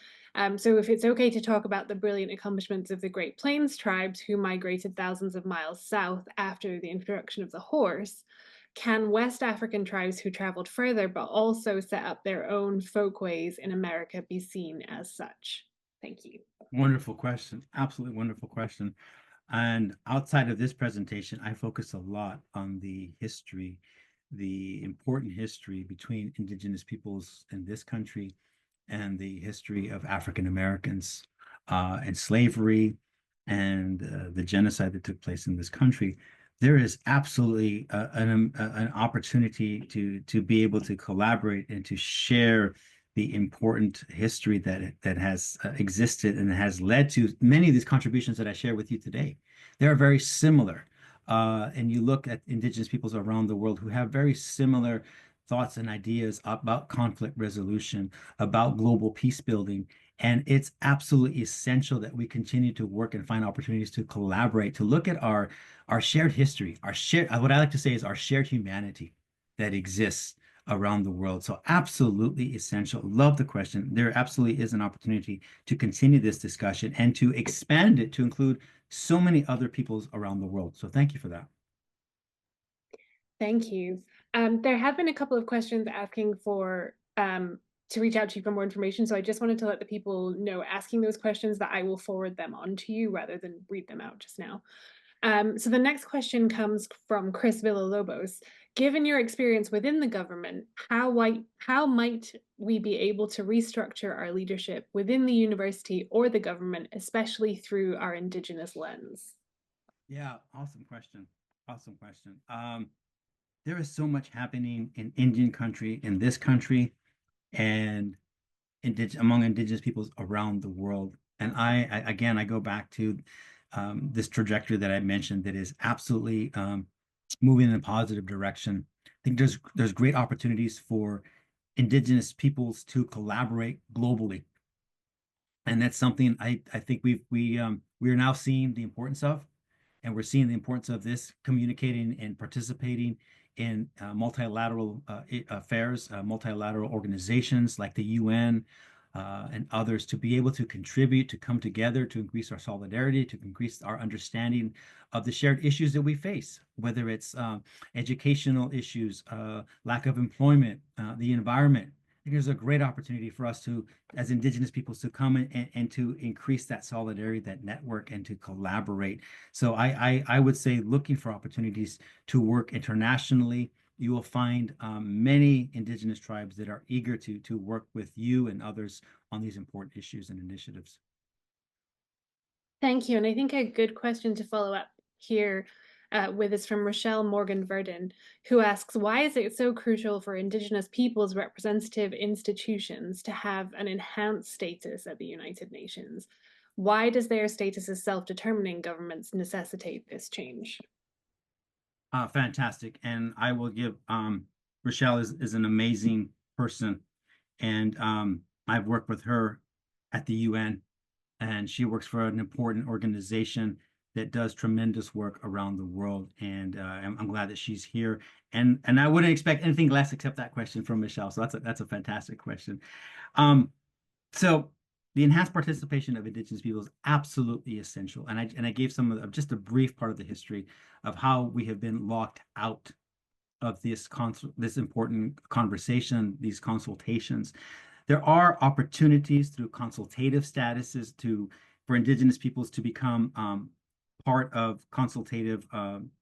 So if it's okay to talk about the brilliant accomplishments of the Great Plains tribes who migrated thousands of miles south after the introduction of the horse, can West African tribes who traveled further but also set up their own folkways in America be seen as such? Thank you. Wonderful question. Absolutely wonderful question. And outside of this presentation, I focus a lot on the history, the important history between Indigenous peoples in this country and the history of African Americans and slavery and the genocide that took place in this country. There is absolutely an opportunity to be able to collaborate and to share the important history that has existed and has led to many of these contributions that I share with you today. They are very similar. And you look at Indigenous peoples around the world who have very similar thoughts and ideas about conflict resolution, about global peace building. And it's absolutely essential that we continue to work and find opportunities to collaborate, to look at our shared history, what I like to say is our shared humanity that exists around the world. So absolutely essential. Love the question. There absolutely is an opportunity to continue this discussion and to expand it to include so many other peoples around the world. So thank you for that. Thank you. There have been a couple of questions asking for to reach out to you for more information. So I just wanted to let the people know asking those questions that I will forward them on to you rather than read them out just now. So the next question comes from Chris Villalobos. Given your experience within the government, how might we be able to restructure our leadership within the university or the government, especially through our Indigenous lens? Yeah, awesome question. Awesome question. There is so much happening in Indian country, in this country, and among indigenous peoples around the world. And again, I go back to this trajectory that I mentioned that is absolutely moving in a positive direction. I think there's great opportunities for indigenous peoples to collaborate globally. And that's something I think we are now seeing the importance of, and we're seeing the importance of this communicating and participating in multilateral affairs, multilateral organizations like the UN and others, to be able to contribute, to come together, to increase our solidarity, to increase our understanding of the shared issues that we face, whether it's educational issues, lack of employment, the environment. I think there's a great opportunity for us to, as indigenous peoples, to come and to increase that solidarity, that network, and to collaborate. So I would say, looking for opportunities to work internationally, you will find many indigenous tribes that are eager to work with you and others on these important issues and initiatives. Thank you. And I think a good question to follow up here with is from Rochelle Morgan-Verdon, who asks, why is it so crucial for Indigenous peoples' representative institutions to have an enhanced status at the United Nations? Why does their status as self-determining governments necessitate this change? Fantastic. And I will give, Rochelle is an amazing person. And I've worked with her at the UN, and she works for an important organization that does tremendous work around the world. And I'm glad that she's here. And I wouldn't expect anything less except that question from Michelle. So that's a fantastic question. So the enhanced participation of Indigenous people is absolutely essential. And I gave some of just a brief part of the history of how we have been locked out of this important conversation, these consultations. There are opportunities through consultative statuses for Indigenous peoples to become part of consultative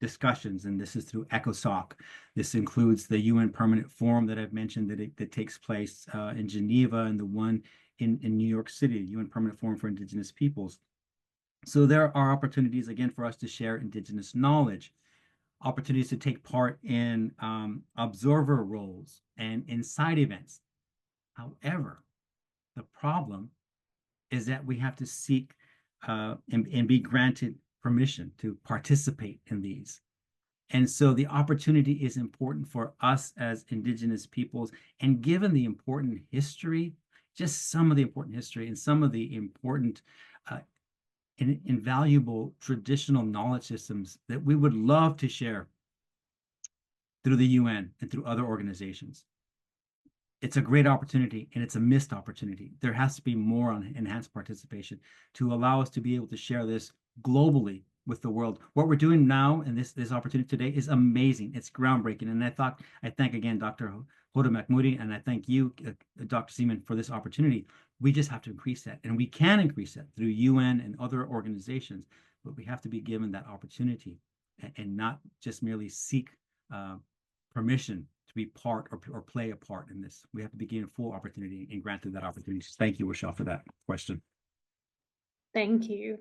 discussions, and this is through ECOSOC. This includes the UN Permanent Forum that I've mentioned that takes place in Geneva, and the one in New York City, UN Permanent Forum for Indigenous Peoples. So there are opportunities, again, for us to share Indigenous knowledge, opportunities to take part in observer roles and in side events. However, the problem is that we have to seek and be granted permission to participate in these. And so the opportunity is important for us as Indigenous peoples. And given the important history, just some of the important history and some of the important invaluable traditional knowledge systems that we would love to share through the UN and through other organizations. It's a great opportunity, and it's a missed opportunity. There has to be more on enhanced participation to allow us to be able to share this globally with the world. What we're doing now and this opportunity today is amazing. It's groundbreaking. And I thank again Dr. Hoda Mahmoudi, and I thank you, Dr. Seaman, for this opportunity. We just have to increase that, and we can increase that through UN and other organizations, but we have to be given that opportunity and not just merely seek permission to be part or play a part in this. We have to be given full opportunity and granted that opportunity. Thank you, Rochelle, for that question. Thank you.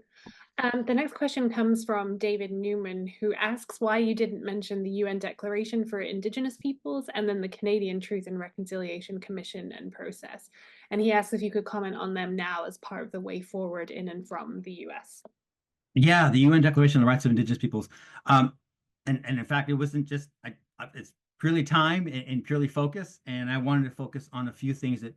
The next question comes from David Newman, who asks why you didn't mention the UN Declaration for Indigenous Peoples and then the Canadian Truth and Reconciliation Commission and process. And he asks if you could comment on them now as part of the way forward in and from the US. Yeah, the UN Declaration on the Rights of Indigenous Peoples. And in fact, it wasn't just, it's purely time and purely focus. And I wanted to focus on a few things that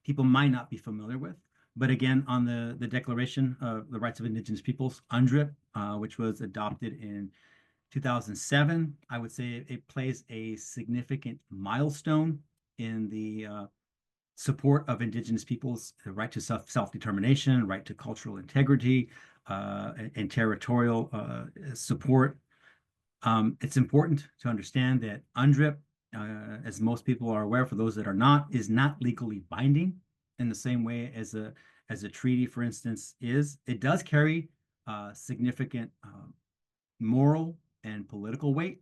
people might not be familiar with. But again, on the Declaration of the Rights of Indigenous Peoples, UNDRIP, which was adopted in 2007, I would say it plays a significant milestone in the support of Indigenous peoples, the right to self-determination, right to cultural integrity, and territorial support. It's important to understand that UNDRIP, as most people are aware, for those that are not, is not legally binding in the same way as a treaty, for instance, is. It does carry significant moral and political weight,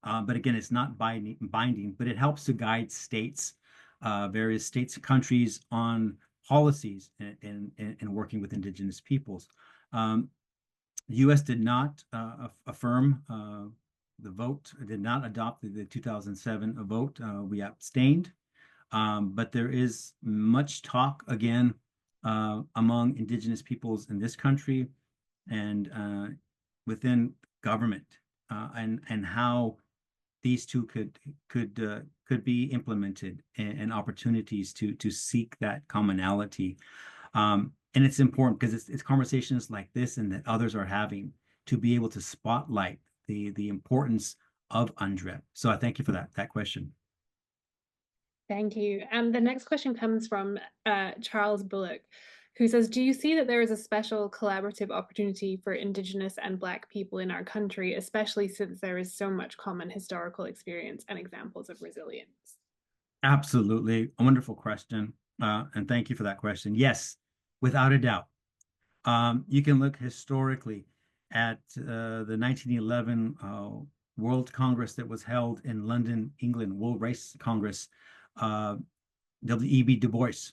but again, it's not binding, but it helps to guide states, various states and countries on policies and working with Indigenous peoples. The U.S. did not affirm the vote, did not adopt the 2007 vote. We abstained. But there is much talk again among Indigenous peoples in this country and within government and how these two could be implemented and opportunities to seek that commonality. And it's important because it's conversations like this and that others are having to be able to spotlight the importance of UNDRIP. So I thank you for that question. Thank you. And the next question comes from Charles Bullock, who says, do you see that there is a special collaborative opportunity for Indigenous and Black people in our country, especially since there is so much common historical experience and examples of resilience? Absolutely. A wonderful question. And thank you for that question. Yes, without a doubt. You can look historically at the 1911 World Congress that was held in London, England, World Race Congress. W.E.B. Du Bois,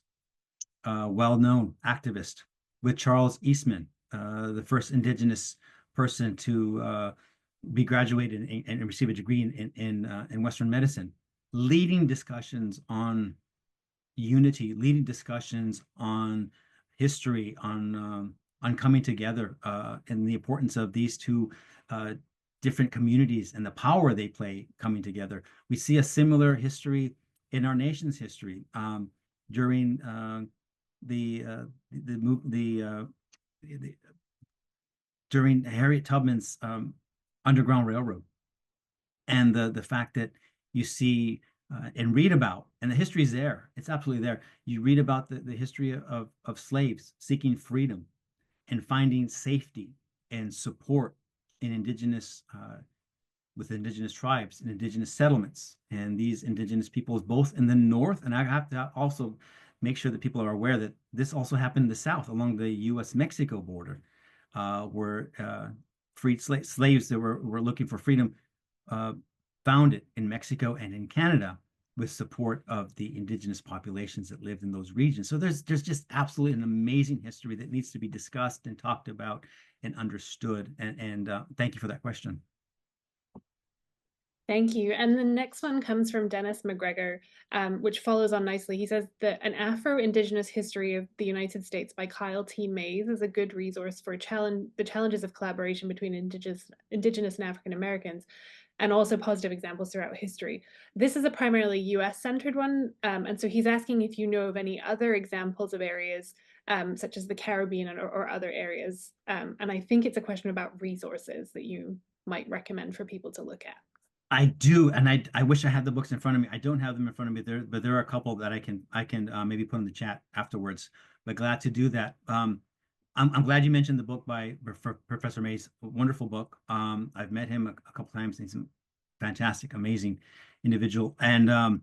well-known activist, with Charles Eastman, the first Indigenous person to be graduated and receive a degree in Western medicine, leading discussions on unity, leading discussions on history, on coming together, and the importance of these two different communities and the power they play coming together. We see a similar history in our nation's history during during Harriet Tubman's Underground Railroad, and the fact that you see and read about, and the history is there. It's absolutely there. You read about the history of slaves seeking freedom and finding safety and support in with Indigenous tribes and Indigenous settlements. And these Indigenous peoples, both in the North, and I have to also make sure that people are aware that this also happened in the South along the U.S.-Mexico border, where freed slaves that were looking for freedom found it in Mexico and in Canada with support of the Indigenous populations that lived in those regions. So there's just absolutely an amazing history that needs to be discussed and talked about and understood. And thank you for that question. Thank you. And the next one comes from Dennis McGregor, which follows on nicely. He says that an Afro-Indigenous history of the United States by Kyle T. Mays is a good resource for the challenges of collaboration between Indigenous and African Americans, and also positive examples throughout history. This is a primarily US-centered one, and so he's asking if you know of any other examples of areas such as the Caribbean or other areas. And I think it's a question about resources that you might recommend for people to look at. I do, and I wish I had the books in front of me. I don't have them in front of me but there are a couple that I can maybe put in the chat afterwards. But glad to do that. I'm glad you mentioned the book by Professor Mays. Wonderful book. I've met him a couple times. He's a fantastic, amazing individual. And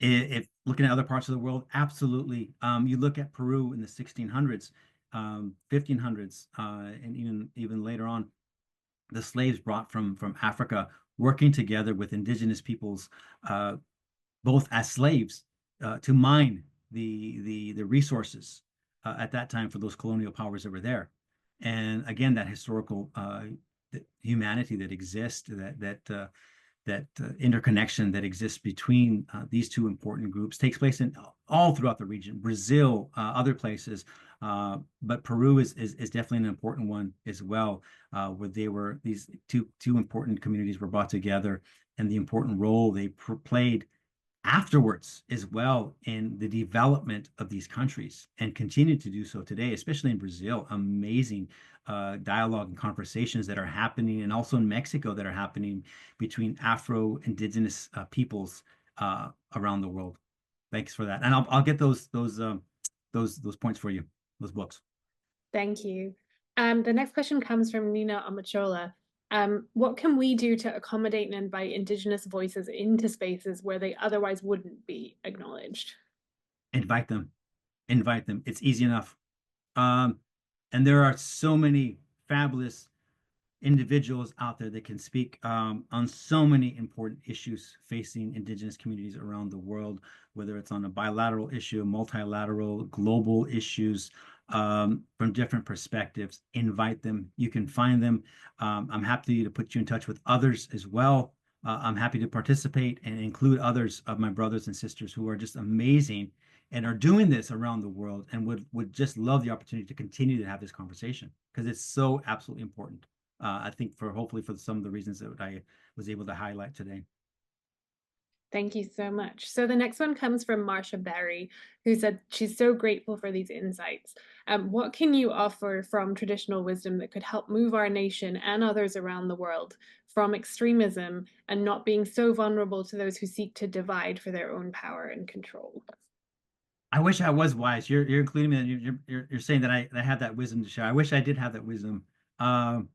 if looking at other parts of the world, absolutely. You look at Peru in the 1600s, 1500s, and even later on, the slaves brought from Africa, working together with Indigenous peoples, both as slaves, to mine the resources at that time for those colonial powers that were there. And again, that historical humanity that exists, that interconnection that exists between these two important groups takes place in all throughout the region, Brazil, other places. But Peru is definitely an important one as well, where these two important communities were brought together, and the important role they played afterwards as well in the development of these countries, and continue to do so today, especially in Brazil. Amazing dialogue and conversations that are happening, and also in Mexico that are happening between Afro-Indigenous peoples around the world. Thanks for that, and I'll get those points for you, those books. Thank you. The next question comes from Nina Amachola. What can we do to accommodate and invite Indigenous voices into spaces where they otherwise wouldn't be acknowledged? Invite them. It's easy enough. And there are so many fabulous individuals out there that can speak on so many important issues facing Indigenous communities around the world, whether it's on a bilateral issue, multilateral, global issues, from different perspectives. Invite them. You can find them. I'm happy to put you in touch with others as well I'm happy to participate and include others of my brothers and sisters who are just amazing and are doing this around the world and would just love the opportunity to continue to have this conversation because it's so absolutely important. I think hopefully for some of the reasons that I was able to highlight today. Thank you so much. So the next one comes from Marsha Berry, who said she's so grateful for these insights. What can you offer from traditional wisdom that could help move our nation and others around the world from extremism and not being so vulnerable to those who seek to divide for their own power and control? I wish I was wise. You're including me. You're saying that I have that wisdom to share. I wish I did have that wisdom, and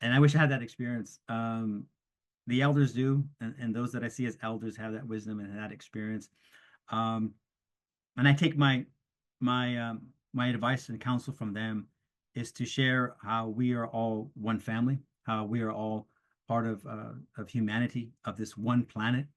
I wish I had that experience. The elders do, and those that I see as elders have that wisdom and that experience. And I take my advice and counsel from them is to share how we are all one family, how we are all part of humanity, of this one planet,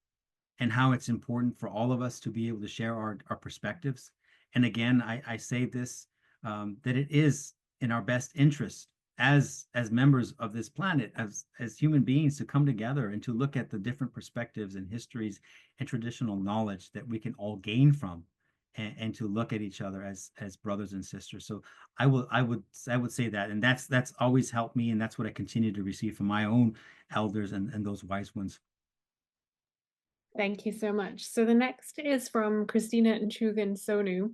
and how it's important for all of us to be able to share our perspectives. And again, I say this, that it is in our best interest as members of this planet, as human beings, to come together and to look at the different perspectives and histories and traditional knowledge that we can all gain from, and to look at each other as brothers and sisters. So I would say that, and that's always helped me, and that's what I continue to receive from my own elders and those wise ones. Thank you so much. So the next is from Christina Nchugan Sonu.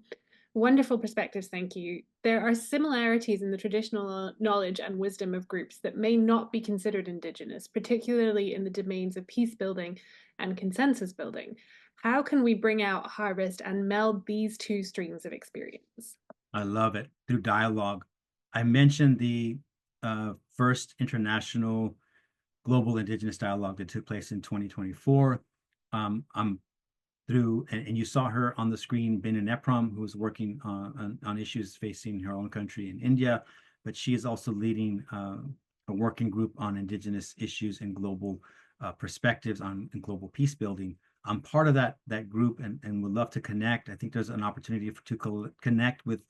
Wonderful perspectives, thank you. There are similarities in the traditional knowledge and wisdom of groups that may not be considered Indigenous, particularly in the domains of peace building and consensus building. How can we bring out, harvest, and meld these two streams of experience? I love it. Through dialogue. I mentioned the first international global Indigenous dialogue that took place in 2024. I'm through, and you saw her on the screen, Binin Eprom, who is working on issues facing her own country in India, but she is also leading a working group on Indigenous issues and global perspectives on global peace building. I'm part of that group and would love to connect. I think there's an opportunity to connect with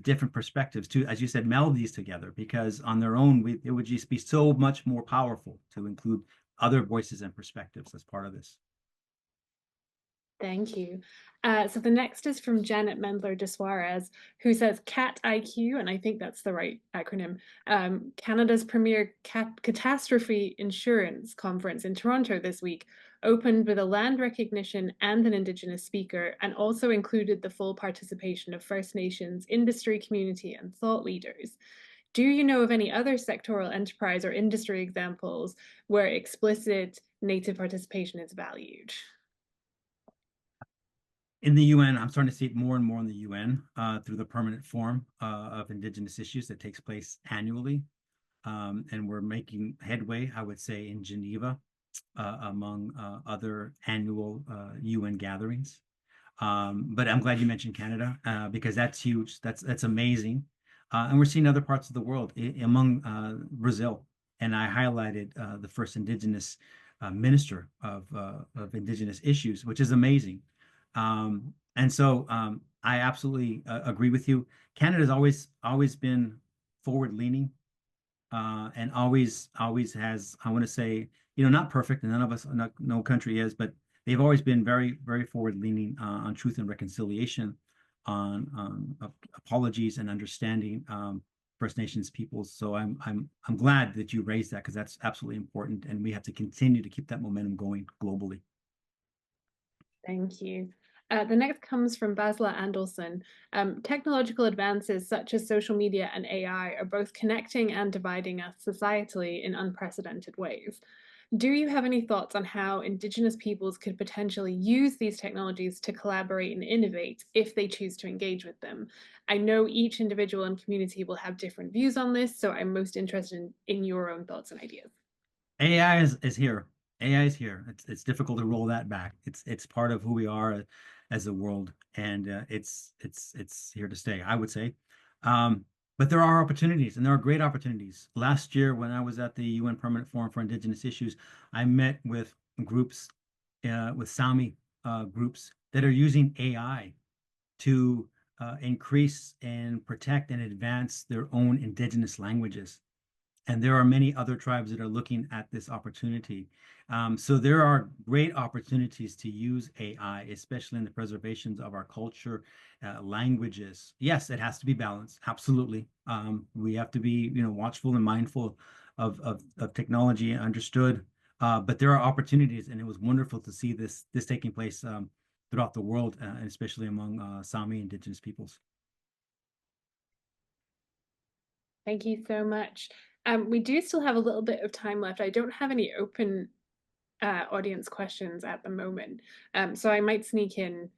different perspectives to, as you said, meld these together, because on their own, it would just be so much more powerful to include other voices and perspectives as part of this. Thank you. So the next is from Janet Mendler de Suarez, who says CAT IQ, and I think that's the right acronym, Canada's premier catastrophe insurance conference in Toronto this week, opened with a land recognition and an Indigenous speaker, and also included the full participation of First Nations, industry community, and thought leaders. Do you know of any other sectoral enterprise or industry examples where explicit Native participation is valued? In the UN, I'm starting to see it more and more in the UN through the permanent forum of Indigenous issues that takes place annually. And we're making headway, I would say, in Geneva among other annual UN gatherings. But I'm glad you mentioned Canada because that's huge. That's amazing. And we're seeing other parts of the world, among Brazil. And I highlighted the first Indigenous minister of Indigenous issues, which is amazing. And so I absolutely agree with you. Canada's always been forward leaning and always has, I want to say, not perfect, and none of us, no country is, but they've always been very, very forward leaning on truth and reconciliation, on apologies and understanding First Nations peoples. So I'm glad that you raised that, because that's absolutely important, and we have to continue to keep that momentum going globally. Thank you. The next comes from Basla Andelson. Technological advances such as social media and AI are both connecting and dividing us societally in unprecedented ways. Do you have any thoughts on how Indigenous peoples could potentially use these technologies to collaborate and innovate if they choose to engage with them? I know each individual and community will have different views on this, so I'm most interested in your own thoughts and ideas. AI is here. AI is here. It's difficult to roll that back. It's part of who we are as a world, and it's here to stay, I would say. But there are opportunities, and there are great opportunities. Last year, when I was at the UN Permanent Forum for Indigenous Issues, I met with groups, with Sami groups that are using AI to increase and protect and advance their own Indigenous languages. And there are many other tribes that are looking at this opportunity. So there are great opportunities to use AI, especially in the preservations of our culture, languages. Yes, it has to be balanced. Absolutely. We have to be, watchful and mindful of technology, understood. But there are opportunities, and it was wonderful to see this taking place throughout the world, and especially among Sami Indigenous peoples. Thank you so much. We do still have a little bit of time left. I don't have any open audience questions at the moment, so I might sneak in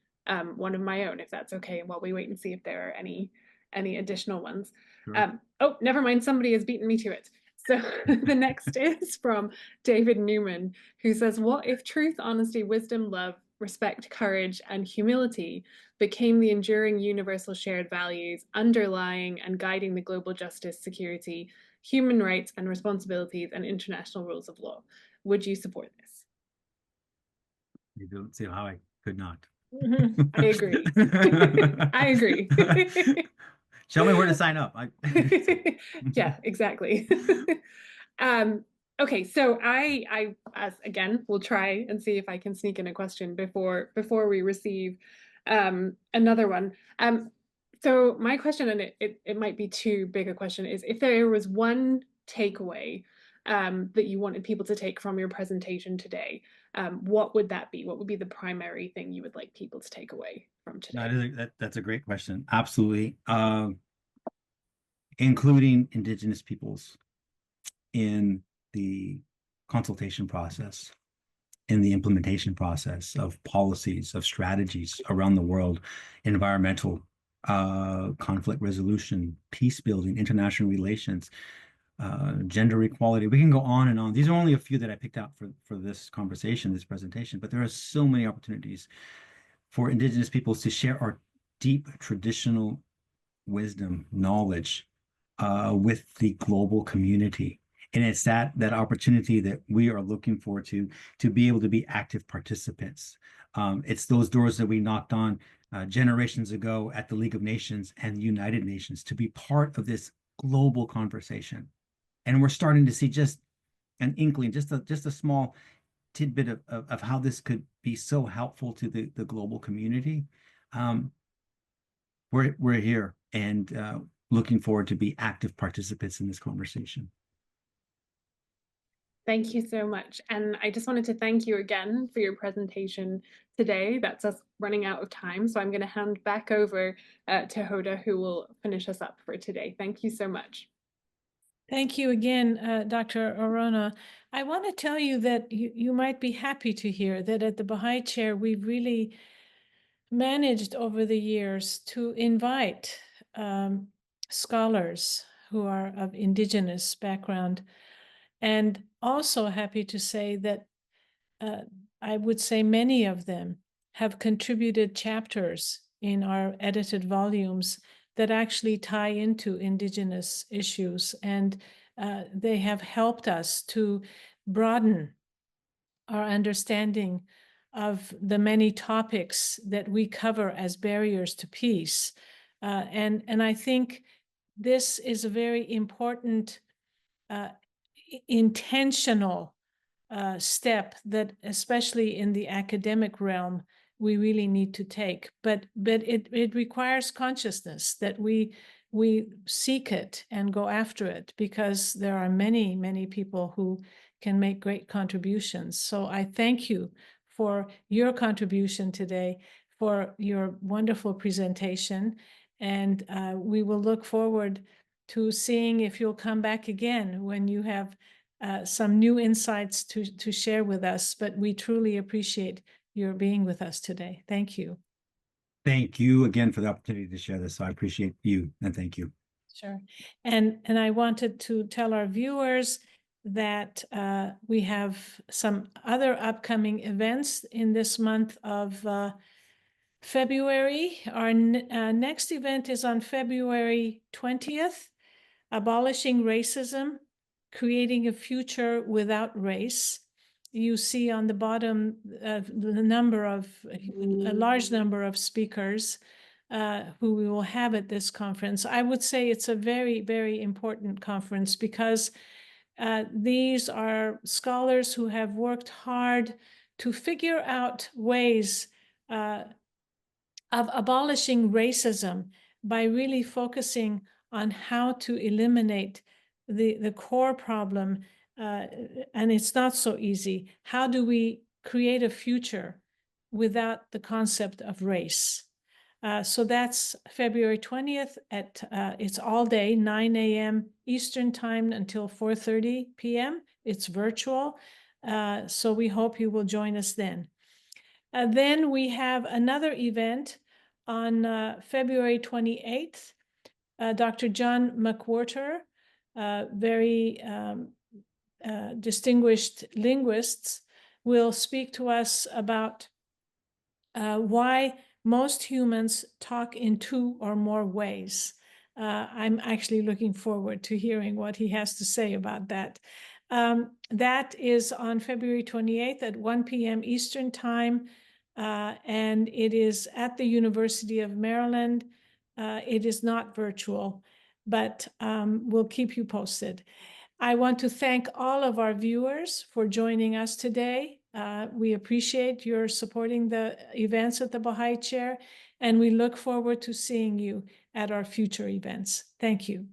one of my own if that's okay, while we wait and see if there are any additional ones. Sure. Oh, never mind. Somebody has beaten me to it. So the next is from David Newman, who says, "What if truth, honesty, wisdom, love, respect, courage, and humility became the enduring universal shared values underlying and guiding the global justice, security, human rights and responsibilities, and international rules of law? Would you support this?" You don't see how I could not. I agree. I agree. Show me where to sign up. Yeah, exactly. Okay, so I as again will try and see if I can sneak in a question before we receive another one. So my question, and it might be too big a question, is if there was one takeaway that you wanted people to take from your presentation today, what would that be? What would be the primary thing you would like people to take away from today? That's a great question. Absolutely. Including Indigenous peoples in the consultation process, in the implementation process of policies, of strategies around the world, environmental, conflict resolution, peace building, international relations, gender equality. We can go on and on. These are only a few that I picked out for this conversation, this presentation, but there are so many opportunities for Indigenous peoples to share our deep traditional wisdom, knowledge with the global community. And it's that opportunity that we are looking forward to be able to be active participants. It's those doors that we knocked on generations ago at the League of Nations and the United Nations to be part of this global conversation. And we're starting to see just an inkling, just a small tidbit of how this could be so helpful to the global community. We're here and looking forward to be active participants in this conversation. Thank you so much. And I just wanted to thank you again for your presentation today. That's us running out of time. So I'm going to hand back over to Hoda, who will finish us up for today. Thank you so much. Thank you again, Dr. Orona. I want to tell you that you might be happy to hear that at the Baha'i Chair, we've really managed over the years to invite scholars who are of Indigenous background, and also happy to say that I would say many of them have contributed chapters in our edited volumes that actually tie into Indigenous issues, and they have helped us to broaden our understanding of the many topics that we cover as barriers to peace. And I think this is a very important intentional step that, especially in the academic realm, we really need to take. But it requires consciousness that we seek it and go after it, because there are many people who can make great contributions. So I thank you for your contribution today, for your wonderful presentation, and we will look forward to seeing if you'll come back again when you have some new insights to share with us. But we truly appreciate your being with us today. Thank you. Thank you again for the opportunity to share this. So I appreciate you, and thank you. Sure. And I wanted to tell our viewers that we have some other upcoming events in this month of February. Our next event is on February 20th, Abolishing Racism, Creating a Future Without Race. You see on the bottom a large number of speakers. who we will have at this conference. I would say it's a very, very important conference because these are scholars who have worked hard to figure out ways of abolishing racism by really focusing on how to eliminate the core problem. And it's not so easy. How do we create a future without the concept of race? So that's February 20th at, it's all day, 9 a.m. Eastern time until 4:30 p.m. It's virtual. So we hope you will join us then. Then we have another event on February 28th. Dr. John McWhorter, very distinguished linguists, will speak to us about why most humans talk in two or more ways. I'm actually looking forward to hearing what he has to say about that. That is on February 28th at 1 p.m. Eastern time, and it is at the University of Maryland. It is not virtual, but we'll keep you posted. I want to thank all of our viewers for joining us today. We appreciate your supporting the events at the Baha'i Chair, and we look forward to seeing you at our future events. Thank you.